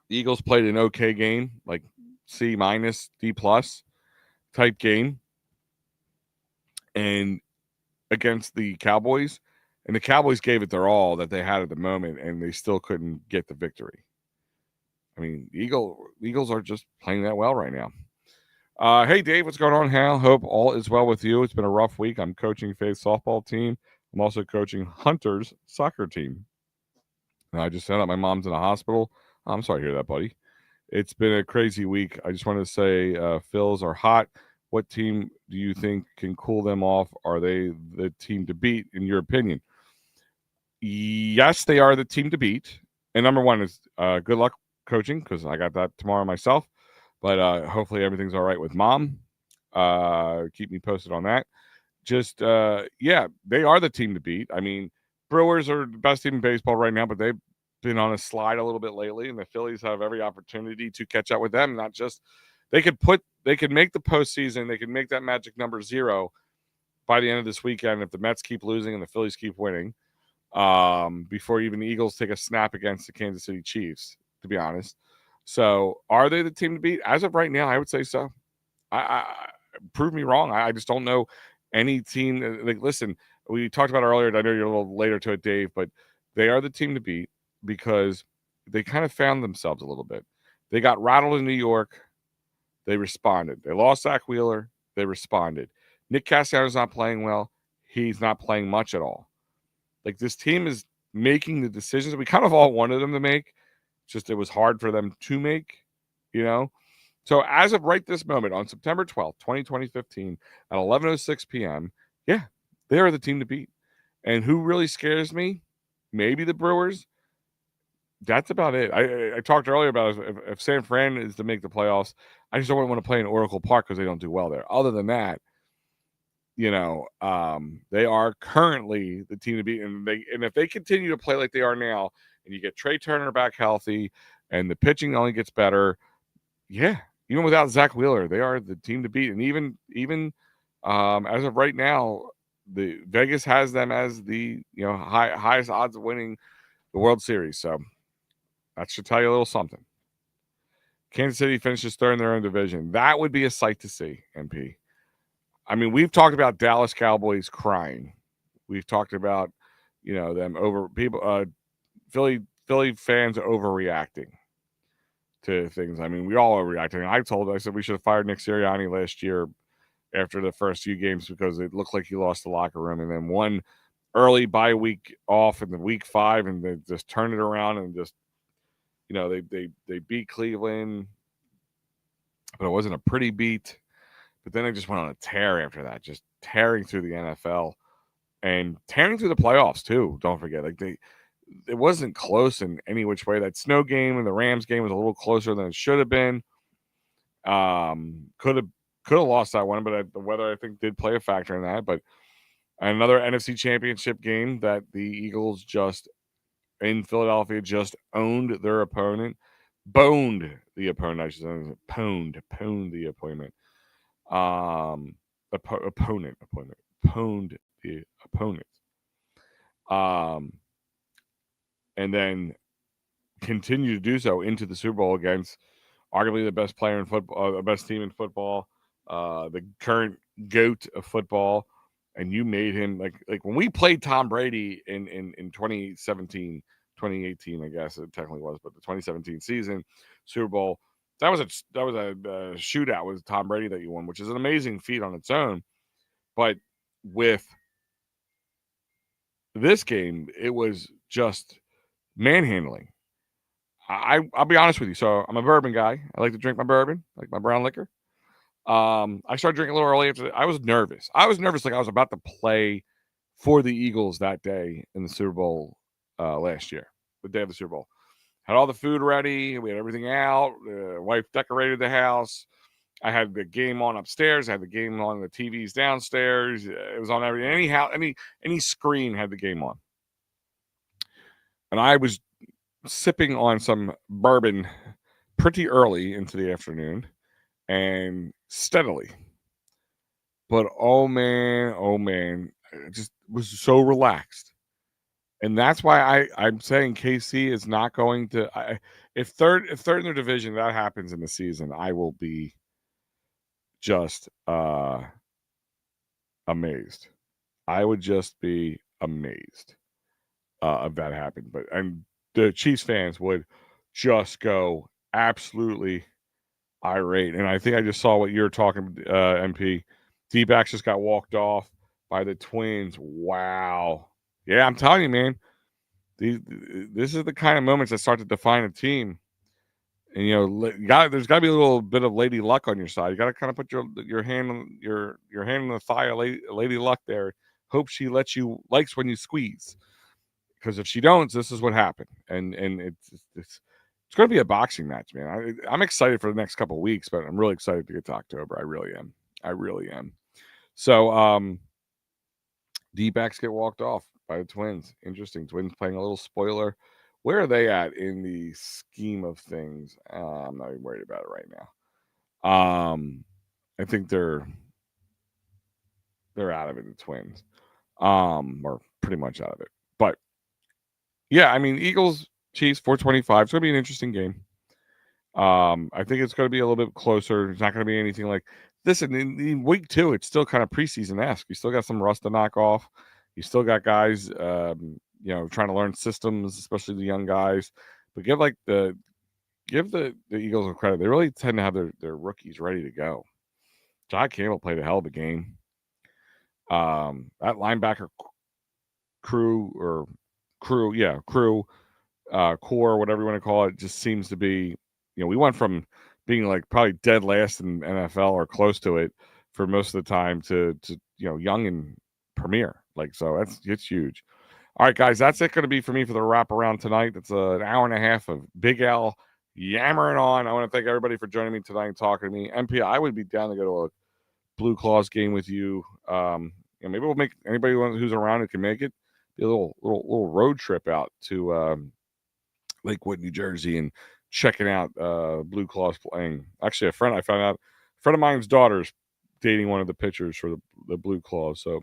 the Eagles played an okay game, like C-, D+ type game, and against the Cowboys, and the Cowboys gave it their all that they had at the moment, and they still couldn't get the victory. I mean, the Eagles are just playing that well right now. Hey, Dave, what's going on, Hal? Hope all is well with you. It's been a rough week. I'm coaching Faith's softball team. I'm also coaching Hunter's soccer team. And I just found out my mom's in a hospital. I'm sorry to hear that, buddy. It's been a crazy week. I just wanted to say Phils are hot. What team do you think can cool them off? Are they the team to beat, in your opinion? Yes, they are the team to beat. And number one is good luck coaching, because I got that tomorrow myself. But hopefully everything's all right with Mom. Keep me posted on that. Just, yeah, they are the team to beat. I mean, Brewers are the best team in baseball right now, but they've been on a slide a little bit lately, and the Phillies have every opportunity to catch up with them. Not just they could make the postseason. They could make that magic number 0 by the end of this weekend if the Mets keep losing and the Phillies keep winning. Before even the Eagles take a snap against the Kansas City Chiefs, to be honest. So, are they the team to beat? As of right now, I would say so. I prove me wrong. I just don't know any team. Like, listen, we talked about earlier. I know you're a little later to it, Dave, but they are the team to beat because they kind of found themselves a little bit. They got rattled in New York. They responded. They lost Zach Wheeler. They responded. Nick Castellano's not playing well. He's not playing much at all. Like, this team is making the decisions that we kind of all wanted them to make. Just it was hard for them to make, So as of right this moment, on September 12th, 2015, at 11:06 p.m., yeah, they are the team to beat. And who really scares me? Maybe the Brewers. That's about it. I talked earlier about if San Fran is to make the playoffs, I just don't want to play in Oracle Park because they don't do well there. Other than that, they are currently the team to beat. And if they continue to play like they are now, and you get Trey Turner back healthy, and the pitching only gets better, yeah, even without Zach Wheeler, they are the team to beat. And even as of right now, the Vegas has them as the highest odds of winning the World Series. So that should tell you a little something. Kansas City finishes third in their own division. That would be a sight to see, MP. I mean, we've talked about Dallas Cowboys crying. We've talked about them over people. Philly fans overreacting to things. I mean, we all overreacting. I said we should have fired Nick Sirianni last year after the first few games because it looked like he lost the locker room, and then one early bye week off in the week 5, and they just turned it around and just they beat Cleveland, but it wasn't a pretty beat. But then they just went on a tear after that, just tearing through the NFL and tearing through the playoffs too. Don't forget, it wasn't close in any which way. That snow game and the Rams game was a little closer than it should have been. Could have lost that one, but the weather, I think, did play a factor in that. But another NFC Championship game that the Eagles just in Philadelphia just owned their opponent, boned the opponent. I should say pwned the opponent. Pwned the opponent. And then continue to do so into the Super Bowl against arguably the best player in football, the best team in football, the current GOAT of football, and you made him like when we played Tom Brady in 2017, 2018, I guess it technically was, but the 2017 season Super Bowl, that was a shootout with Tom Brady that you won, which is an amazing feat on its own. But with this game, it was just manhandling. I'll be honest with you. So I'm a bourbon guy. I like to drink my bourbon, like my brown liquor. I started drinking a little early after. I was nervous. Like I was about to play for the Eagles that day in the Super Bowl last year, the day of the Super Bowl. Had all the food ready. We had everything out. Wife decorated the house. I had the game on upstairs. I had the game on the TVs downstairs. It was on any screen had the game on. And I was sipping on some bourbon pretty early into the afternoon and steadily. But oh man, I just was so relaxed. And that's why I'm saying KC is not going to. If third in their division, that happens in the season, I will be just amazed. I would just be amazed if that happened. And the Chiefs fans would just go absolutely irate. And I think I just saw what you're talking, MP. D-backs just got walked off by the Twins. Wow. Yeah, I'm telling you, man. This is the kind of moments that start to define a team. And there's got to be a little bit of lady luck on your side. You got to kind of put your hand on your hand on the thigh of lady luck there. Hope she likes when you squeeze. Because if she don't, this is what happened. And it's going to be a boxing match, man. I'm excited for the next couple of weeks, but I'm really excited to get to October. I really am. So D-backs get walked off by the Twins. Interesting. Twins playing a little spoiler. Where are they at in the scheme of things? I'm not even worried about it right now. I think they're out of it, the Twins. Or pretty much out of it. But yeah, I mean, Eagles, Chiefs, 425. It's going to be an interesting game. I think it's going to be a little bit closer. It's not going to be anything like this. In week 2, it's still kind of preseason-esque. You still got some rust to knock off. You still got guys, trying to learn systems, especially the young guys. But give the Eagles some credit. They really tend to have their rookies ready to go. John Campbell played a hell of a game. That linebacker core, whatever you want to call it, just seems to be, we went from being like probably dead last in NFL or close to it for most of the time to young and premier. So it's huge. All right, guys, that's it going to be for me for the wraparound tonight. That's an hour and a half of Big Al yammering on. I want to thank everybody for joining me tonight and talking to me. MP, I would be down to go to a Blue Claws game with you. Maybe we'll make anybody who's around who can make it be a little road trip out to Lakewood, New Jersey, and checking out Blue Claws playing. Actually, I found out a friend of mine's daughter's dating one of the pitchers for the Blue Claws, so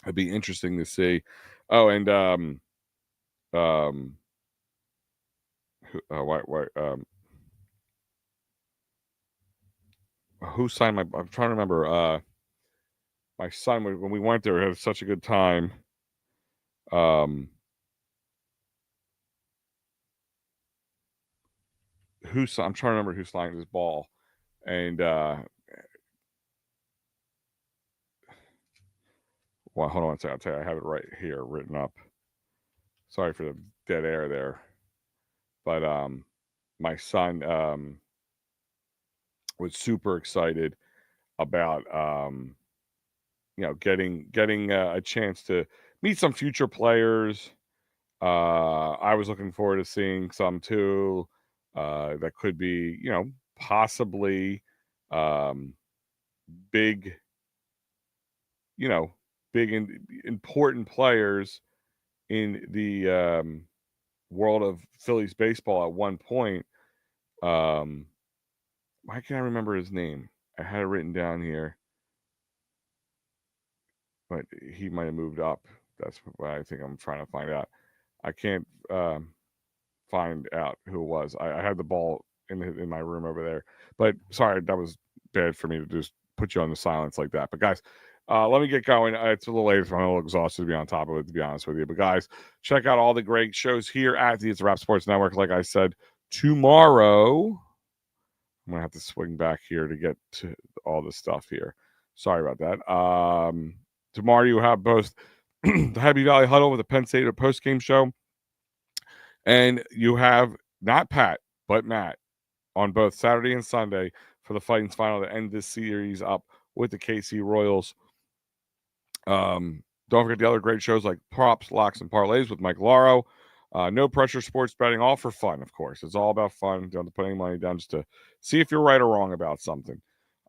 it'd be interesting to see. Oh, and who signed my? I'm trying to remember. My son, when we went there, had such a good time. I'm trying to remember who signed his ball, and well, hold on a second. I'll tell you, I have it right here written up. Sorry for the dead air there, but my son was super excited about getting a chance to meet some future players. I was looking forward to seeing some too. That could be, possibly big, big and important players in the world of Phillies baseball at one point. Why can't I remember his name? I had it written down here. but he might have moved up. That's what I think I'm trying to find out. I can't find out who it was. I had the ball in my room over there, but sorry, that was bad for me to just put you on the silence like that. But guys, let me get going. It's a little late, so I'm a little exhausted to be on top of it, to be honest with you. But guys, check out all the great shows here at the It's a Wrap Sports Network. Like I said, tomorrow I'm gonna have to swing back here to get to all the stuff here. Sorry about that. Tomorrow you have both the Happy Valley Huddle with the Penn State post-game show, and you have not Pat but Matt on both Saturday and Sunday for the Fighting's final to end this series up with the KC Royals. Don't forget the other great shows like Props, Locks, and Parlays with Mike Lauro. No pressure sports betting, all for fun, of course. It's all about fun. Don't have to put any money down just to see if you're right or wrong about something.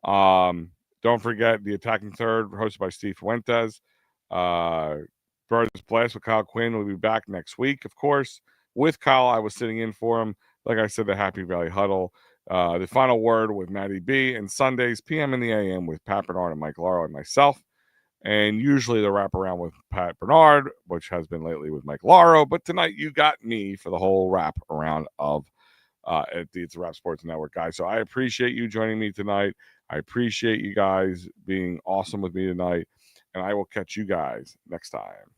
Don't forget the Attacking Third, hosted by Steve Fuentes. Brothers Blast with Kyle Quinn will be back next week, of course. With Kyle, I was sitting in for him. Like I said, the Happy Valley Huddle. The Final Word with Matty B. And Sundays, PM in the AM with Pat Bernard and Mike Lauro and myself. And usually the wraparound with Pat Bernard, which has been lately with Mike Lauro. But tonight you got me for the whole wrap around of at the It's a Wrap Sports Network, guys. So I appreciate you joining me tonight. I appreciate you guys being awesome with me tonight. And I will catch you guys next time.